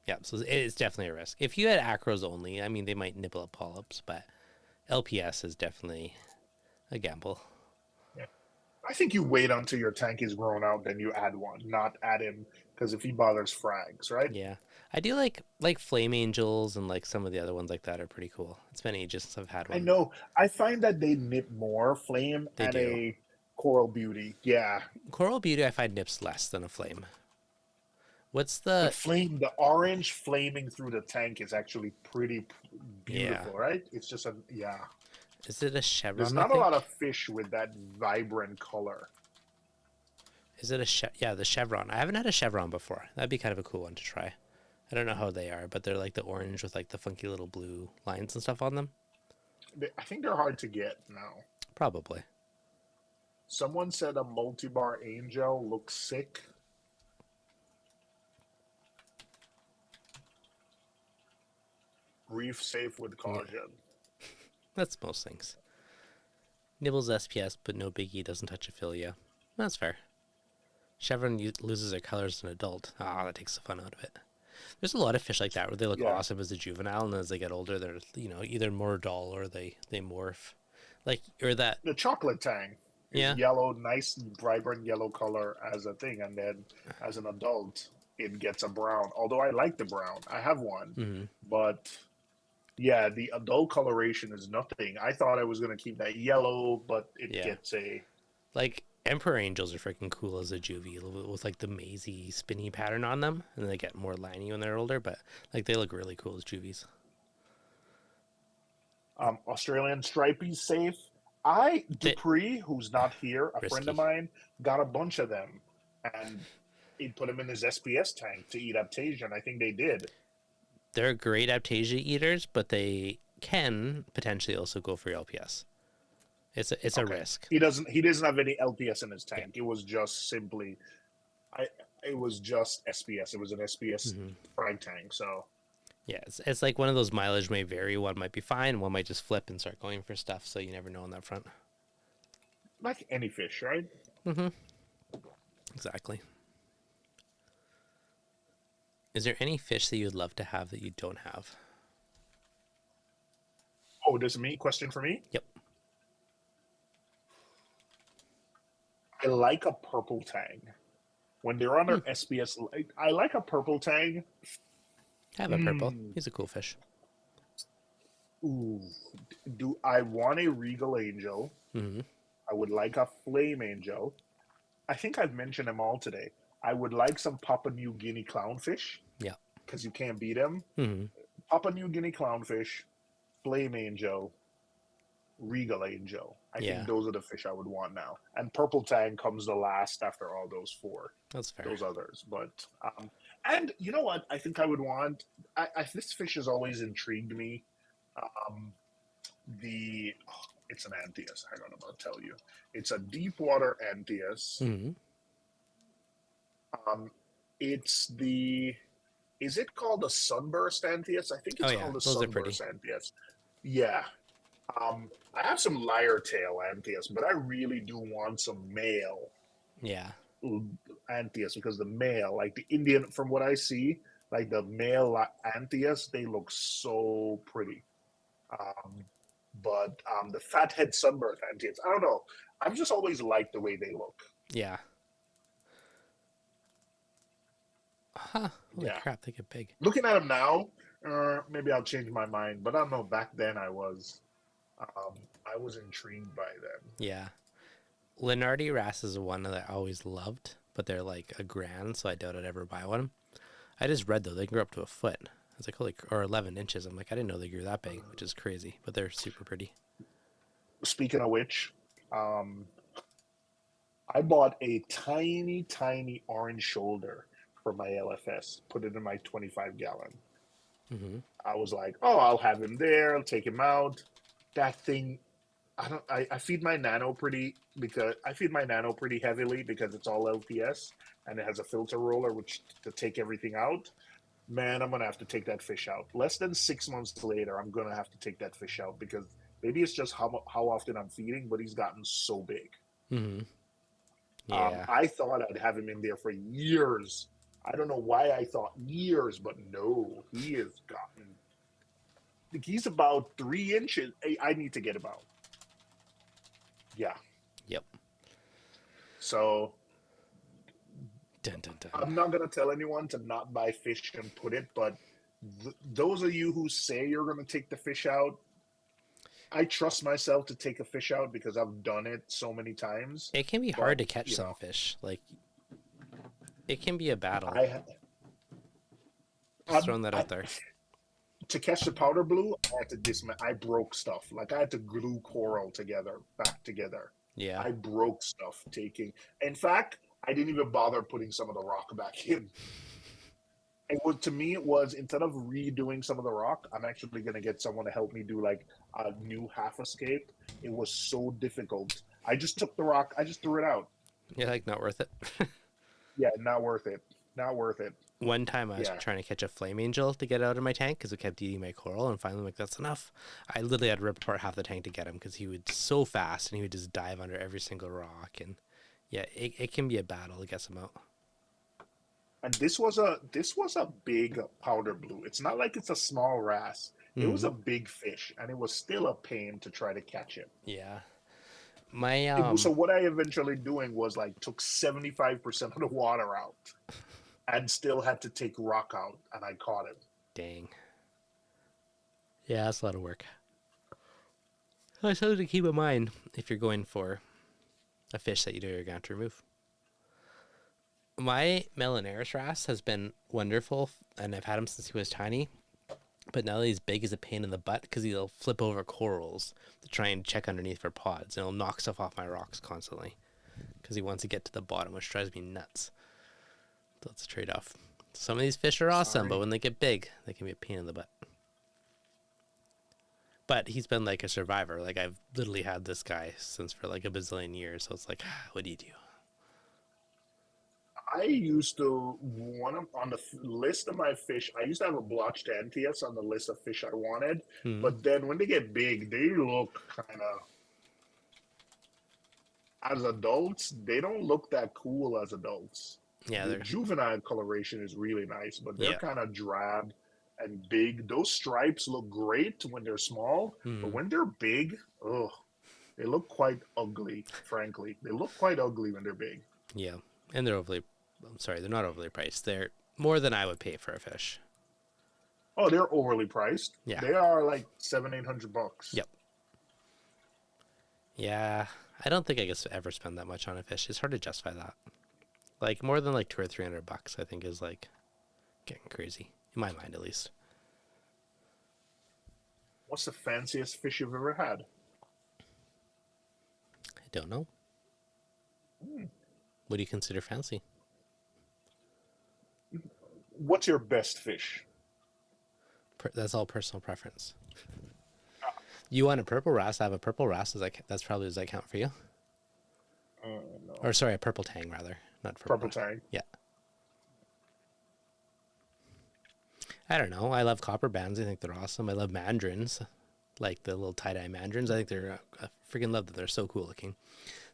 Yep, so it's definitely a risk. If you had acros only, I mean, they might nibble at polyps, but LPS is definitely a gamble. Yeah. I think you wait until your tank is grown out, then you add one, not add him, because if he bothers frags, right? Yeah. I do like flame angels, and like some of the other ones like that are pretty cool. It's been ages since I've had one. I know. I find that they nip more flame they and do. a coral beauty. Yeah. Coral beauty I find nips less than a flame. What's The the the orange flaming through the tank is actually pretty yeah? beautiful, right? It's just a, yeah. Is it a There's chevron? I not a lot think. of fish with that vibrant color. Is it a yeah, the chevron? I haven't had a chevron before. That'd be kind of a cool one to try. I don't know how they are, but they're like the orange with like the funky little blue lines and stuff on them. I think they're hard to get now. Probably. Someone said a multi-bar angel looks sick. Reef safe with Yeah, caution. that's most things. Nibbles SPS, but no biggie. Doesn't touch Aphilia. That's fair. Chevron loses their color as an adult. Ah, that takes the fun out of it. There's a lot of fish like that where they look Yeah. awesome as a juvenile, and as they get older, they're either more dull or they morph. Like or that The chocolate tang is yeah. yellow, nice, vibrant yellow color as a thing, and then as an adult, it gets a brown. Although I like the brown, I have one, Mm-hmm. but yeah, the adult coloration is nothing. I thought I was gonna keep that yellow, but it Yeah. gets a Like Emperor Angels are freaking cool as a juvie with like the mazy spinny pattern on them, and they get more liney when they're older. But like they look really cool as juvies. Australian stripey safe. I They, Dupree, who's not here, a friend of risky. mine, got a bunch of them, and he put them in his SPS tank to eat Aptasia, and I think they did. They're great Aptasia eaters, but they can potentially also go for LPS. It's a Okay, risk. he doesn't have any LPS in his Yeah. tank. It was just simply, I it was just SPS. It was an SPS Mm-hmm. frag tank. So Yeah, it's like one of those mileage may vary. One might be fine, one might just flip and start going for stuff. So you never know on that front. like any fish, right? Mm-hmm. Exactly. Is there any fish that you'd love to have that you don't have? Oh, this is me question for me. Yep. I like a purple tang. When they're Hmm. under SPS, I like a purple tang. Have a purple. Mm, He's a cool fish. ooh, do I want a regal angel? Mm-hmm. I would like a flame angel. I think I've mentioned them all today. I would like some Papua New Guinea clownfish Yeah. because you can't beat them. Mm-hmm. Papua New Guinea clownfish, flame angel, regal angel. I Yeah. think those are the fish I would want now. And purple tang comes the last after all those four, That's fair. those others. But and you know what? I think I would want. This fish has always intrigued me. Um, it's an Anthias. I don't know about to tell you. It's a deep water Anthias. Mm-hmm. Um, it's the. Is it called a sunburst Anthias? I think Oh it's yeah, called a those are pretty. sunburst Anthias. Yeah. I have some lyre tail Anthias, but I really do want some male Yeah. Anthias because the male, like the Indian, from what I see, like the male Anthias, they look so pretty. Um, but the fathead sunburst Anthias, I don't know. I've just always liked the way they look. Yeah. Huh. Holy Yeah. crap, they get big. Looking at them now, maybe I'll change my mind. But I don't know. Back then, I was intrigued by them. Yeah. Lenardi Wrasse is one that I always loved, but they're like a grand, so I doubt I'd ever buy one. I just read though they can grow up to a foot. It's like holy, or 11 inches. I'm like, I didn't know they grew that big, which is crazy. But they're super pretty. Speaking of which, I bought a tiny, tiny orange shoulder for my LFS. Put it in my 25-gallon. Mm-hmm. I was like, oh, I'll have him there. I'll take him out. That thing, I feed my nano pretty heavily because it's all LPS and it has a filter roller which to take everything out. Man, I'm gonna have to take that fish out. Less than 6 months later, I'm gonna have to take that fish out because maybe it's just how often I'm feeding, but he's gotten so big. Mm-hmm. Yeah. I thought I'd have him in there for years. I don't know why I thought years, but no, he has gotten. I think he's about 3 inches. I need to get him out. Yeah. Yep. So Dun, dun, dun. I'm not gonna tell anyone to not buy fish and put it, but those of you who say you're gonna take the fish out, I trust myself to take a fish out because I've done it so many times. It can be But, hard to catch you some know, fish. Like, it can be a battle. Just I'm, throwing that I, out there. to catch the powder blue, I had to I broke stuff. Like I had to glue coral together, back together. Yeah. I broke stuff taking. In fact, I didn't even bother putting some of the rock back in. It was to me. It was instead of redoing some of the rock, I'm actually gonna get someone to help me do like a new half escape. It was so difficult. I just took the rock. I just threw it out. You're like, not worth it. Yeah, not worth it. Not worth it. One time I was Yeah. trying to catch a flame angel to get out of my tank because it kept eating my coral, and finally I'm like, that's enough. I literally had to rip apart half the tank to get him because he would so fast and he would just dive under every single rock. And yeah, it can be a battle to get him out. And this was a big powder blue. It's not like it's a small wrasse. It was a big fish, and it was still a pain to try to catch it. Yeah. My So what I eventually doing was like took 75% of the water out, and still had to take rock out, and I caught it. dang. Yeah, that's a lot of work. That's something to keep in mind if you're going for a fish that you're going to have to remove. My Melanaris wrasse has been wonderful, and I've had him since he was tiny. But now that he's big, he's a pain in the butt because he'll flip over corals to try and check underneath for pods, and he'll knock stuff off my rocks constantly because he wants to get to the bottom, which drives me nuts. So it's a trade-off. Some of these fish are awesome, but when they get big, they can be a pain in the butt. But he's been like a survivor. Like I've literally had this guy since for like a bazillion years. So it's like, what do you do? I used to on the list of my fish. I used to have a blotched Antias on the list of fish I wanted, but then when they get big, they look kind of. As adults, they don't look that cool as adults. Yeah, The they're juvenile coloration is really nice, but they're yeah. kind of drab and big. Those stripes look great when they're small, but when they're big, oh, they look quite ugly, frankly. They look quite ugly when they're big. Yeah. And they're overly I'm sorry, they're not overly priced. They're more than I would pay for a fish. Oh, they're overly priced. Yeah. They are like $700-800. Yep. Yeah. I don't think I could ever spend that much on a fish. It's hard to justify that. Like more than like $200 or $300, I think is like getting crazy in my mind, at least. What's the fanciest fish you've ever had? I don't know. What do you consider fancy? What's your best fish? That's all personal preference. You want a purple wrasse? I have a purple wrasse. That's probably as I count for you. No. Or sorry, a purple tang rather, not Purple tang. Yeah. I don't know. I love copper bands. I think they're awesome. I love mandrins, like the little tie-dye mandrins. I think they're. I freaking love that they're so cool looking.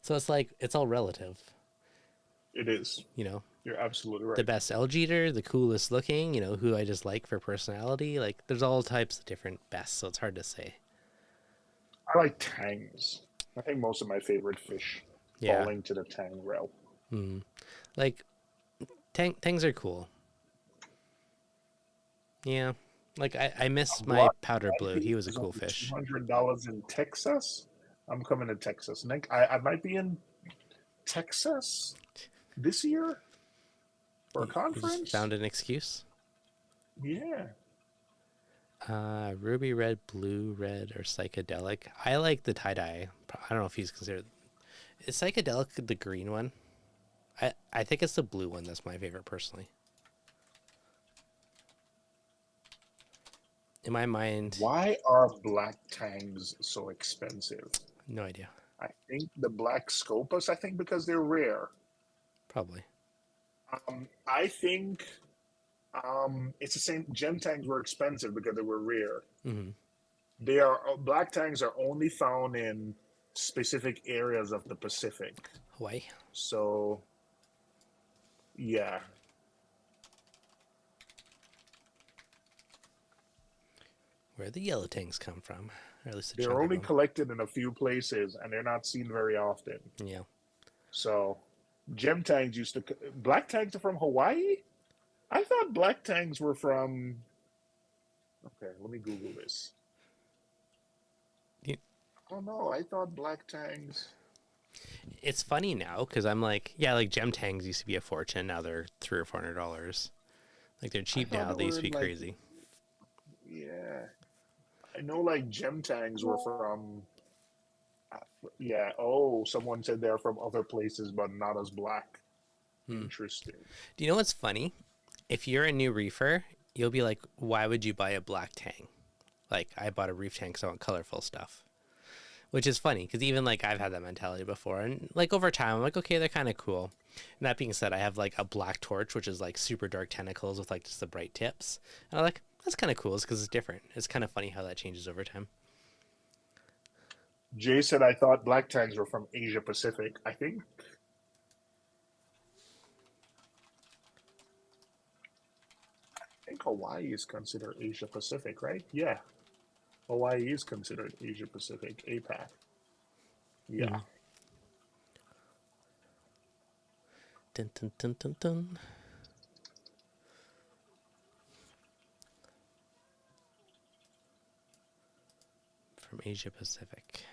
So it's like it's all relative. It is. You know, You're absolutely right. the best Algator, the coolest looking. You know, who I just like for personality. Like there's all types of different bests, so it's hard to say. I like tangs. I think most of my favorite fish fall into the tang realm. Like tangs are cool. Yeah, like I miss my powder blue. He was a cool fish. $200 in Texas. I'm coming to Texas. Nick, I might be in Texas this year for a You conference. just found an excuse. Yeah. Ruby red, blue red, or psychedelic. I like the tie-dye. I don't know if he's considered. Is psychedelic the green one? I think it's the blue one that's my favorite personally. In my mind, Why are black tangs so expensive? no idea. I think the black scopus, I think because they're rare. Probably. I think it's the same. Gem tangs were expensive because they were rare. They are black tangs are only found in specific areas of the Pacific. Hawaii. So, yeah. Where the yellow tangs come from, or at least a They're chunk of only them. collected in a few places, and they're not seen very often. Yeah. So, gem tangs used to. Black tangs are from Hawaii? I thought black tangs were from. Okay, let me Google this. Oh no, I thought black tangs. It's funny now because I'm like, yeah, like gem tangs used to be a fortune. Now they're $300 or $400. Like they're I cheap thought now. they They used were to be like, crazy. yeah. I know like gem tangs were from, yeah. Oh, someone said they're from other places, but not as black. Hmm. Interesting. Do you know what's funny? If you're a new reefer, you'll be like, why would you buy a black tang? Like, I bought a reef tank because I want colorful stuff. Which is funny because even like I've had that mentality before. And like over time, I'm like, okay, they're kind of cool. And that being said, I have like a black torch, which is like super dark tentacles with like just the bright tips. And I'm like, that's kind of cool because it's different. It's kind of funny how that changes over time. Jay said I thought black tangs were from Asia Pacific. I think Hawaii is considered Asia Pacific, right? Yeah, Hawaii is considered Asia Pacific, APAC. Yeah. Mm-hmm. Dun, dun, dun, dun, dun. From Asia Pacific.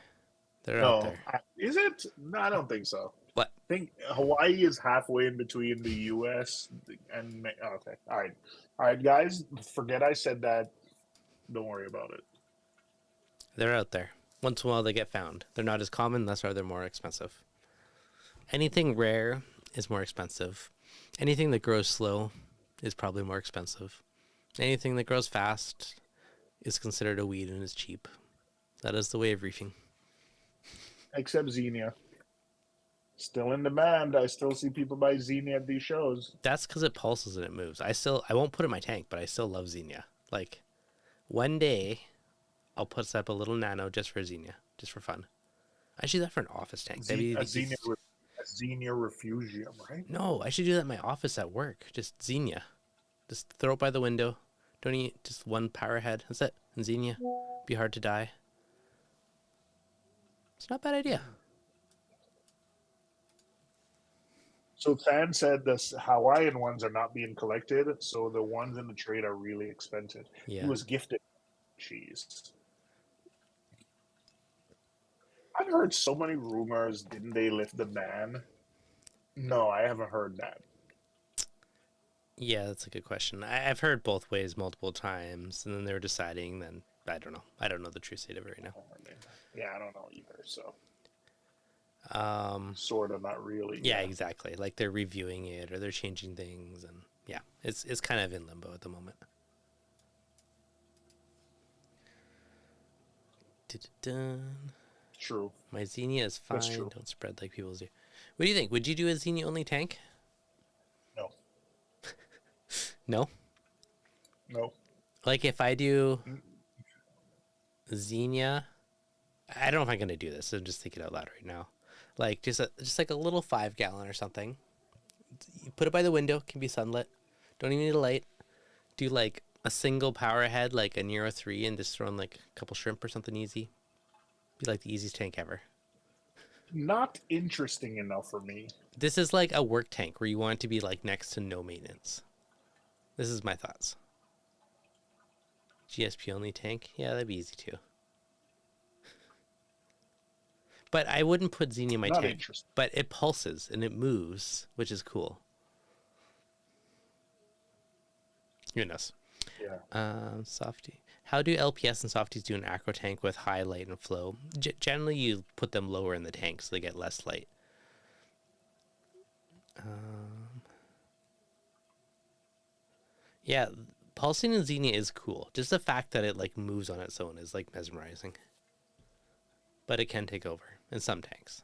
They're out No, there. is it? No, I don't think so. What? I think Hawaii is halfway in between the U.S. and okay. All right, guys. Forget I said that. Don't worry about it. They're out there. Once in a while, they get found. They're not as common, thus are they more expensive. Anything rare is more expensive. Anything that grows slow is probably more expensive. Anything that grows fast is considered a weed and is cheap. That is the way of reefing. Except Xenia, still in demand. I still see people buy Xenia at these shows. That's because it pulses and it moves. I won't put it in my tank, but I still love Xenia. Like, one day, I'll put up a little nano just for Xenia, just for fun. I should do that for an office tank. That'd be A the Xenia, easiest. a Xenia Refugium, right? No, I should do that in my office at work. Just Xenia. Just throw it by the window. Don't eat just one power head. That's it. And Xenia. Be hard to die. It's not a bad idea. So Than said the Hawaiian ones are not being collected, so the ones in the trade are really expensive. He Yeah. was gifted cheese. I've heard so many rumors. Didn't they lift the ban? No, I haven't heard that. Yeah, that's a good question. I've heard both ways multiple times, and then they were deciding. Then I don't know. I don't know the true state of it right Yeah, I don't know either. So now. sort of, not really. Yeah, exactly. Like they're reviewing it or they're changing things, and yeah, it's kind of in limbo at the moment. Dun. True. My Xenia is That's fine. true. Don't spread like people's do. What do you think? Would you do a Xenia only tank? No. No. No. Like if I do Xenia, I don't know if I'm gonna do this. I'm just thinking out loud right now. Like just like a little 5 gallon or something. You put it by the window. Can be sunlit. Don't even need a light. Do like a single power head, like a Nero 3, and just throw in like a couple shrimp or something easy. Be like the easiest tank ever. Not interesting enough for me. This is like a work tank where you want it to be like next to no maintenance. This is my thoughts. GSP only tank? Yeah, that'd be easy too. But I wouldn't put Xenia in my Not tank. interesting. But it pulses and it moves, which is cool. Goodness. Yeah. Softy. How do LPS and softies do an aqua tank with high light and flow? Generally, you put them lower in the tank so they get less light. Yeah, pulsing in Xenia is cool. Just the fact that it like moves on its own is like mesmerizing. But it can take over in some tanks.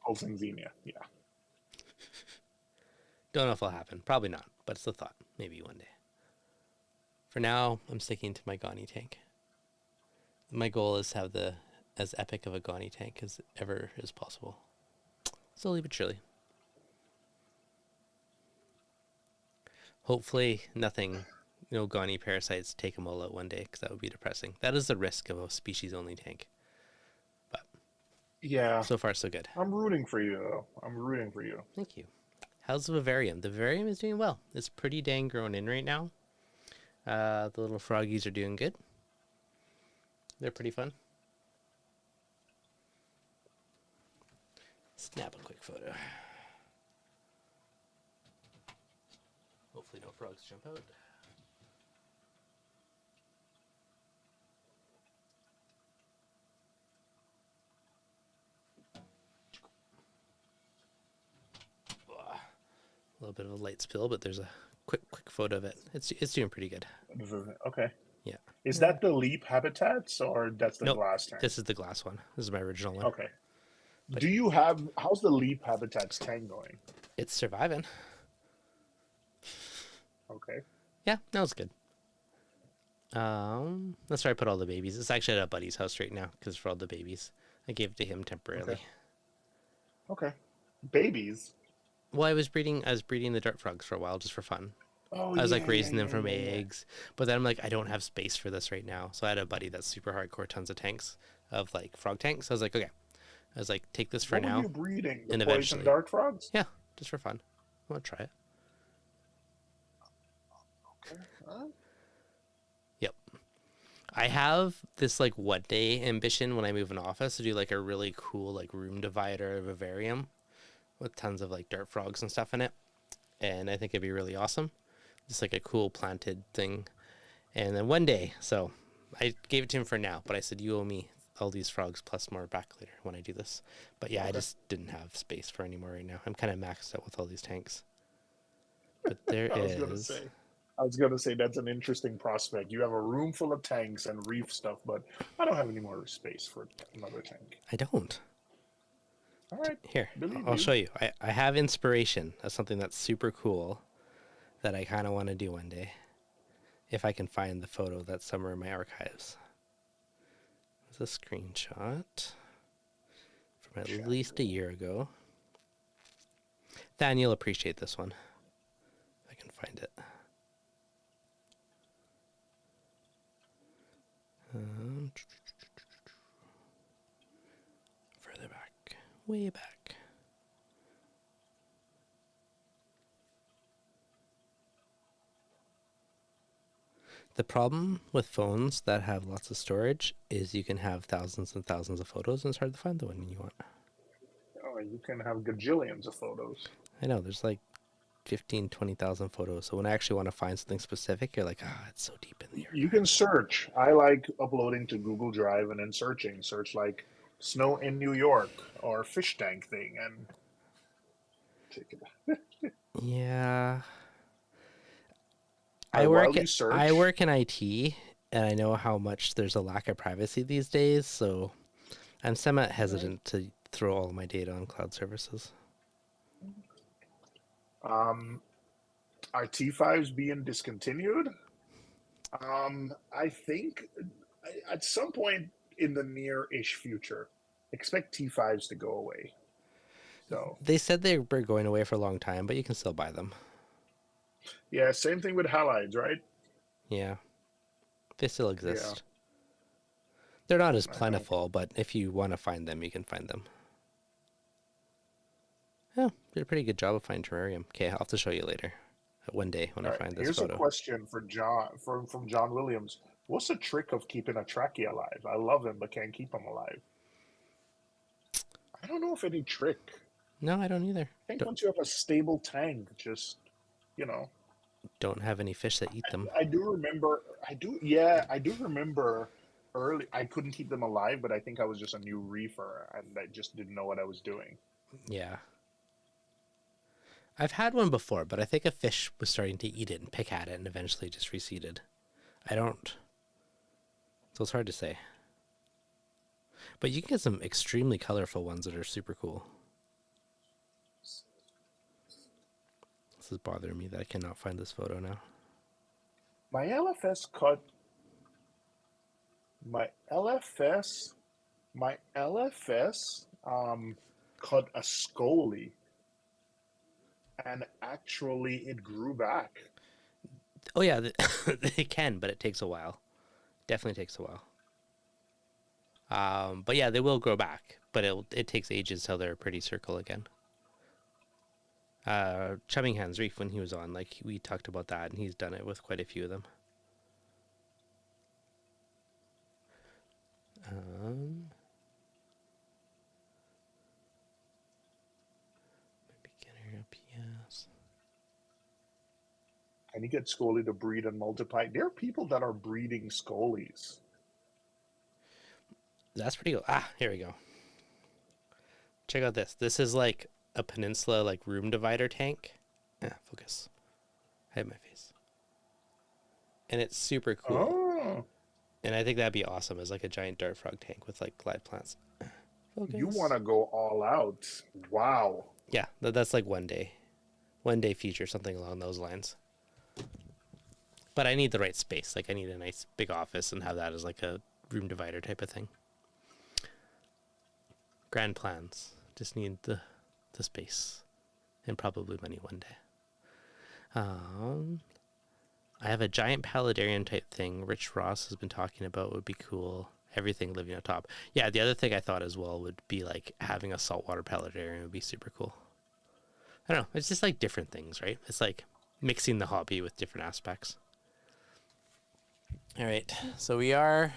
Pulsing Xenia. Yeah. Don't know if it'll happen. Probably not, but it's a thought. Maybe one day. For now, I'm sticking to my Gani tank. My goal is to have the as epic of a Gani tank as ever is possible. Slowly but surely. Hopefully nothing, no Gani parasites take them all out one day, because that would be depressing. That is the risk of a species-only tank. But Yeah. so far, so good. I'm rooting for you, though. I'm rooting for you. Thank you. How's the vivarium? The vivarium is doing well. It's pretty dang grown in right now. The little froggies are doing good. They're pretty fun. Snap a quick photo. Hopefully no frogs jump out. A little bit of a light spill, but there's a quick photo of it. It's doing pretty good. Okay. Yeah. Is that the leap habitats or that's the Nope. glass tank? This is the glass one. This is my original one. Okay. But Do you have, how's the leap habitats tank going? it's surviving. Okay. Yeah, that was good. That's where I put all the babies. It's actually at a buddy's house right now because for all the babies, I gave it to him temporarily. Okay. Babies. Well, I was breeding the dart frogs for a while just for fun. Oh, I was yeah, like raising them from yeah. eggs, but then I'm like, I don't have space for this right now. So I had a buddy that's super hardcore, tons of tanks of like frog tanks. I was like, okay. I was like, take this for What now. were you breeding? The and poison eventually, dart frogs? yeah, just for fun. I want to try it. Okay. Huh? Yep. I have this like one day ambition when I move in office to do like a really cool like room divider vivarium with tons of like dart frogs and stuff in it. And I think it'd be really awesome. Just like a cool planted thing. And then one day, so I gave it to him for now, but I said, you owe me all these frogs plus more back later when I do this. But yeah, I just didn't have space for any more right now. I'm kind of maxed out with all these tanks. But there I was gonna say that's an interesting prospect. You have a room full of tanks and reef stuff, but I don't have any more space for another tank. I don't. All right. Here, Believe I'll you. show you. I have inspiration of something that's super cool that I kind of want to do one day. If I can find the photo that's somewhere in my archives. It's a screenshot from at least a year ago. Dan, you'll appreciate this one. If I can find it. Further back. Way back. The problem with phones that have lots of storage is you can have thousands and thousands of photos and it's hard to find the one you want. Oh, you can have gajillions of photos. I know, there's like 15, 20,000 photos. So when I actually want to find something specific, you're like, it's so deep in the archive. You can search. I like uploading to Google Drive and then searching. Search like snow in New York or fish tank thing and take it. Yeah. While you search, I work in IT and I know how much there's a lack of privacy these days, so I'm somewhat hesitant to throw all my data on cloud services. are T5s being discontinued? I think at some point in the near-ish future, expect T5s to go away. So They said they were going away for a long time, but you can still buy them. yeah, same thing with halides, right? Yeah. They still exist. Yeah. They're not as I know. plentiful, but if you want to find them, you can find them. Yeah, did a pretty good job of finding terrarium. Okay, I'll have to show you later. One day when I find this Here's photo. a question for John from John Williams. What's the trick of keeping a trachea alive? I love him, but can't keep him alive. I don't know if any trick. No, I don't either. I think once you have a stable tank, just you know. Don't have any fish that eat them. I do remember. I do remember. Early, I couldn't keep them alive, but I think I was just a new reefer and I just didn't know what I was doing. Yeah. I've had one before, but I think a fish was starting to eat it and pick at it and eventually just receded. I don't. So it's hard to say. But you can get some extremely colorful ones that are super cool. This is bothering me that I cannot find this photo now. My LFS cut. My LFS cut a scolie, and actually it grew back. Oh yeah, they can, but it takes a while. Definitely takes a while. But yeah, they will grow back, but it takes ages till they're a pretty circle again. Chummingham's Reef, when he was on, like we talked about that, and he's done it with quite a few of them. Beginner LPS. and you get Scully to breed and multiply. There are people that are breeding Scullies. That's pretty cool. Ah, here we go. Check out this. This is like a peninsula, like room divider tank. Yeah, focus. Hide my face. And it's super cool. Oh, And I think that'd be awesome as like a giant dart frog tank with like glide plants. Focus. you want to go all out. Wow. Yeah, that's like one day feature, something along those lines. But I need the right space. Like I need a nice big office and have that as like a room divider type of thing. Grand plans. Just need the space and probably money one day. I have a giant paludarium type thing. Rich Ross has been talking about would be cool. Everything living on top. Yeah, the other thing I thought as well would be like having a saltwater paludarium would be super cool. I don't know. It's just like different things, right? It's like mixing the hobby with different aspects. All right. So we are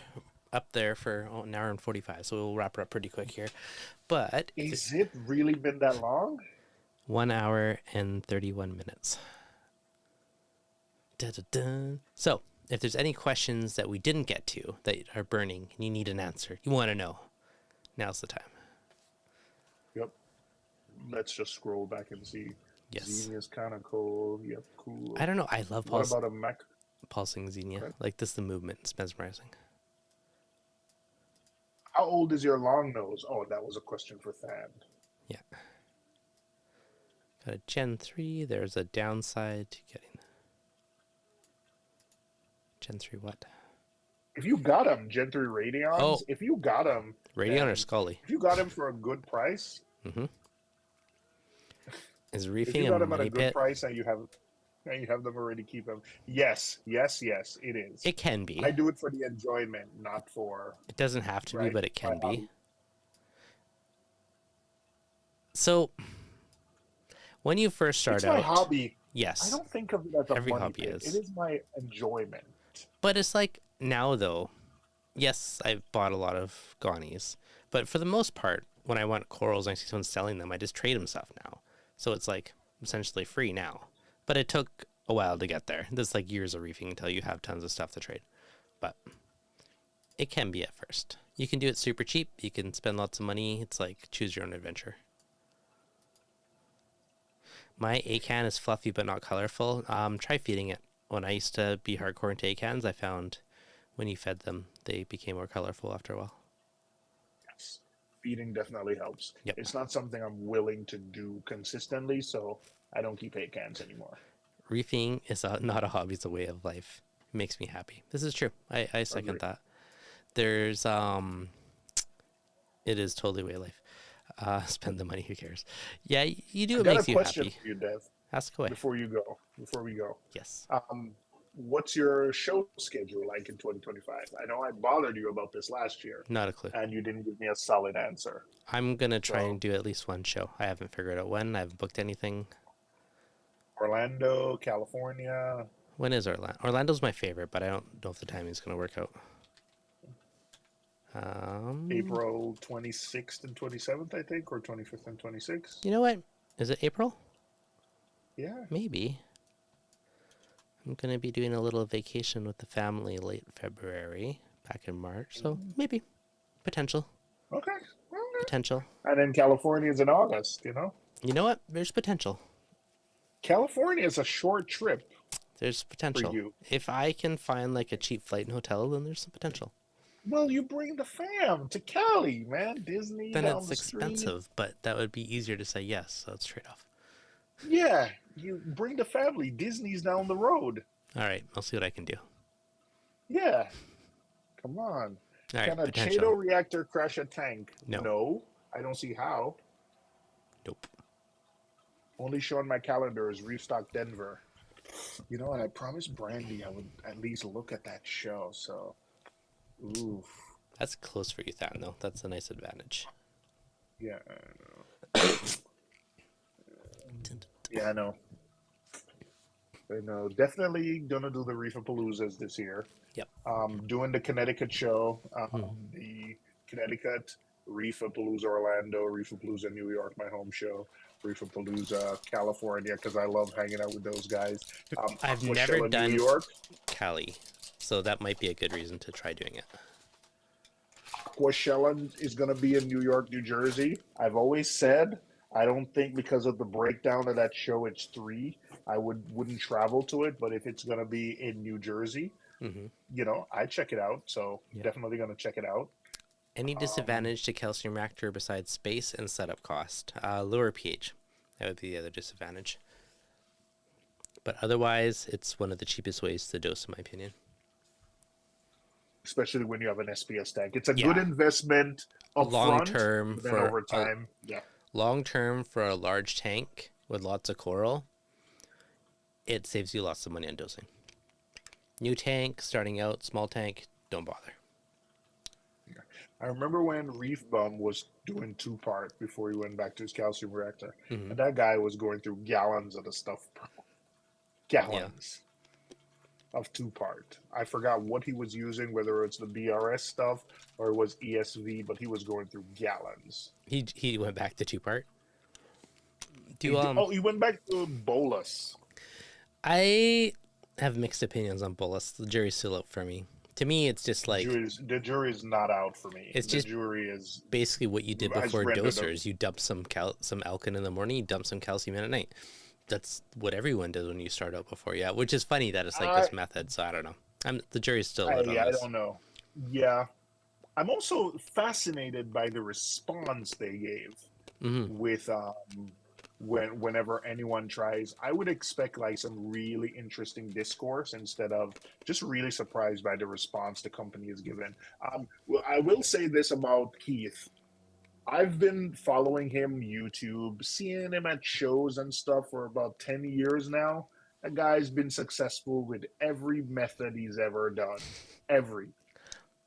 up there for an hour and 45. So we'll wrap it up pretty quick here. But Is it really been that long? 1 hour and 31 minutes. Da-da-da. So if there's any questions that we didn't get to that are burning and you need an answer, you want to know, now's the time. Yep. Let's just scroll back and see. Yes. Xenia's kind of cool. Yep, cool. I don't know. I love What about a mech? pulsing Xenia. Okay. Like this, the movement is mesmerizing. How old is your long nose? Oh, that was a question for Thad. Yeah. Got a Gen 3. There's a downside to getting Gen 3 what? If you got them, Gen 3 Radions, Oh. if you got them, Radion or Scully? if you got them for a good price, Mm-hmm. Is if reefing you got a them at a money good pit? price and you have them already, keep them. Yes, yes, yes, it is. It can be. I do it for the enjoyment, not for. It doesn't have to be, Right, but it can my be. hobby. So, when you first start It's my out, hobby. I yes, don't think of it as a Every money hobby pit. is. It is my enjoyment. but it's like now though. Yes, I've bought a lot of Ghanies, but for the most part, when I want corals and I see someone selling them, I just trade them stuff now. So it's like essentially free now. But it took a while to get there. There's like years of reefing until you have tons of stuff to trade. But it can be at first. You can do it super cheap. You can spend lots of money. It's like choose your own adventure. My acan is fluffy but not colorful. Try feeding it. When I used to be hardcore into acans, I found when you fed them, they became more colorful after a while. Yes. Feeding definitely helps. Yep. It's not something I'm willing to do consistently, so I don't keep 8 cans anymore. Reefing is not a hobby, it's a way of life. It makes me happy. This is true. I second Agreed. that. There's it is totally way of life. Spend the money, who cares? Yeah, you do I what got makes a you question happy. for you, Dev, Ask away. before we go. Yes. What's your show schedule like in 2025? I know I bothered you about this last year, Not a clue. and you didn't give me a solid answer. I'm gonna try So- and do at least one show. I haven't figured out when. I haven't booked anything. Orlando, California. When is Orlando? Orlando's my favorite, but I don't know if the timing's gonna work out. April 26th and 27th, I think, or 25th and 26th. You know what? Is it April? Yeah. Maybe. I'm going to be doing a little vacation with the family late February, back in March. So maybe. Potential. Okay. Potential. And then California is in August, you know? You know what? There's potential. California is a short trip. There's potential. you. If I can find like a cheap flight and hotel, then there's some potential. Well, you bring the fam to Cali, man. Disney Then down it's the street. expensive, but that would be easier to say yes. So it's trade off. Yeah, you bring the family. Disney's down the road. All right. I'll see what I can do. Yeah. Come on. All right. Can a Potential. Chaeto reactor crash a tank? No. No. I don't see how. Nope. Only showing my calendar is Reefstock Denver. You know what? I promised Brandy I would at least look at that show. So, oof. That's close for you, Than, though. That's a nice advantage. Yeah, I know. Yeah, I know. I know. Definitely gonna do the Reefapaloozas this year. Yep. Doing the Connecticut show, the Connecticut Reefapalooza Orlando, Reefapalooza New York, my home show. Reefapalooza, California, because I love hanging out with those guys. I've Aquashella, never done New York. Cali, so that might be a good reason to try doing it. Aquashella is going to be in New York, New Jersey. I've always said I don't think because of the breakdown of that show it's 3. I wouldn't travel to it, but if it's going to be in New Jersey, I check it out. So definitely going to check it out. Any disadvantage to calcium reactor besides space and setup cost? Lower pH. That would be the other disadvantage. But otherwise, it's one of the cheapest ways to dose, in my opinion. Especially when you have an SPS tank. It's a good investment up long front, term then over time. Long term for a large tank with lots of coral, it saves you lots of money on dosing. New tank, starting out, small tank, don't bother. I remember when Reef Bum was doing 2-part before he went back to his calcium reactor. And that guy was going through gallons of the stuff. Gallons of 2-part. I forgot what he was using, whether it's the BRS stuff or it was ESV, but he was going through gallons. He went back to 2-part? He went back to bolus. I have mixed opinions on bolus. The jury's still out for me. To me, it's just like... The jury is not out for me. It's just jury is basically what you did before dosers. You dump some alkaline in the morning, you dump some calcium in at night. That's what everyone does when you start out before, which is funny that it's like this method, so I don't know. The jury's still out on this. I don't know. Yeah. I'm also fascinated by the response they gave with whenever anyone tries. I would expect like some really interesting discourse instead of just really surprised by the response the company has given. I will say this about Keith. I've been following him YouTube, seeing him at shows and stuff for about 10 years now. That guy's been successful with every method he's ever done.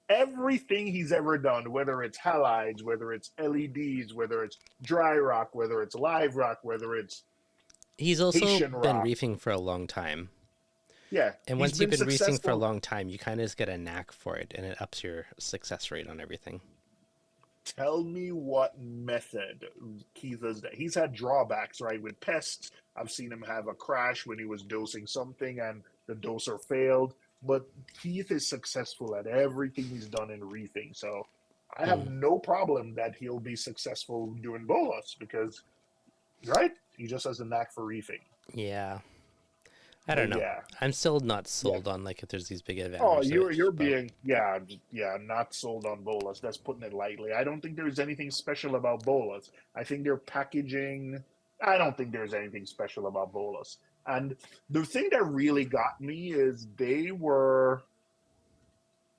Everything he's ever done, whether it's halides, whether it's LEDs, whether it's dry rock, whether it's live rock, whether it's He's also Haitian been rock. reefing for a long time. Yeah. And once you've been reefing for a long time, you kind of just get a knack for it, and it ups your success rate on everything. Tell me what method Keith has done. He's had drawbacks, right? With pests, I've seen him have a crash when he was dosing something and the doser failed. But Keith is successful at everything he's done in reefing. So I have no problem that he'll be successful doing bolus because, right? He just has a knack for reefing. Yeah. I don't know. Yeah. I'm still not sold on like if there's these big advantages. Oh, you're being not sold on bolus. That's putting it lightly. I don't think there's anything special about bolus. I think their packaging. I don't think there's anything special about bolus. And the thing that really got me is they were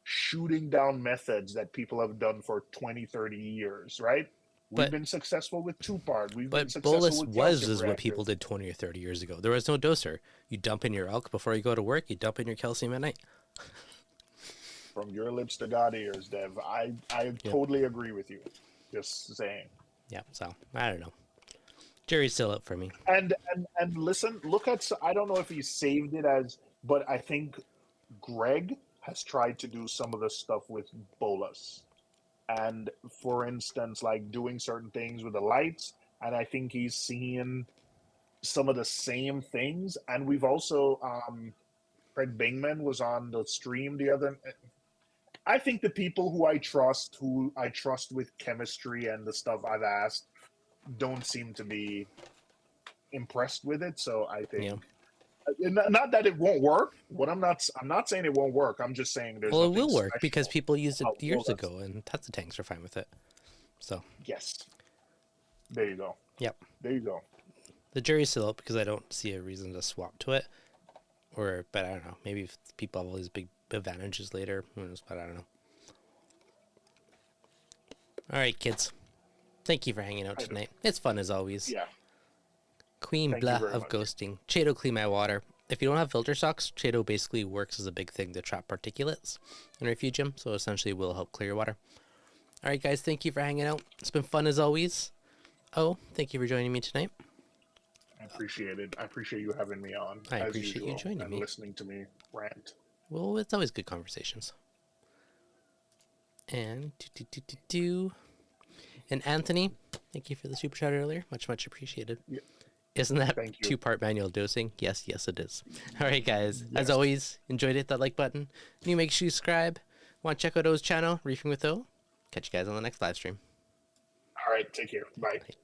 shooting down methods that people have done for 20, 30 years, right? We've been successful with 2-part. But bolus was what people did 20 or 30 years ago. There was no doser. You dump in your elk before you go to work. You dump in your calcium at night. From your lips to God ears, Dev. I totally agree with you. Just saying. Yeah, so I don't know. Jury's still up for me. And listen, look at, I don't know if he saved it as, but I think Greg has tried to do some of the stuff with bolus. And for instance, like doing certain things with the lights, and I think he's seeing some of the same things. And we've also, Craig Bingman was on the stream the other. I think the people who I trust with chemistry and the stuff I've asked, don't seem to be impressed with it. So I think, not that it won't work. I'm not saying it won't work. I'm just saying there's. Well, it will work because people used it years ago, and tons of tanks are fine with it. So yes, there you go. Yep, there you go. The jury's still up because I don't see a reason to swap to it, but I don't know. Maybe if people have all these big advantages later, who knows? But I don't know. All right, kids. Thank you for hanging out tonight. It's fun as always. Yeah. Queen Blah of Ghosting. Chato, clean my water. If you don't have filter socks, Chato basically works as a big thing to trap particulates in Refugium, so essentially will help clear your water. All right, guys, thank you for hanging out. It's been fun as always. Oh, thank you for joining me tonight. I appreciate it. I appreciate you having me on. I appreciate you joining and me. Listening to me rant. Well, it's always good conversations. And And Anthony, Thank you for the super chat earlier. Much appreciated. Yeah, Isn't that thank you. 2-part manual dosing? Yes, it is. All right, guys. As Yes. always, enjoyed it. That like button. You make sure you subscribe. Want to check out O's channel, Reefing with O? Catch you guys on the next live stream. All right, take care. Bye. Bye.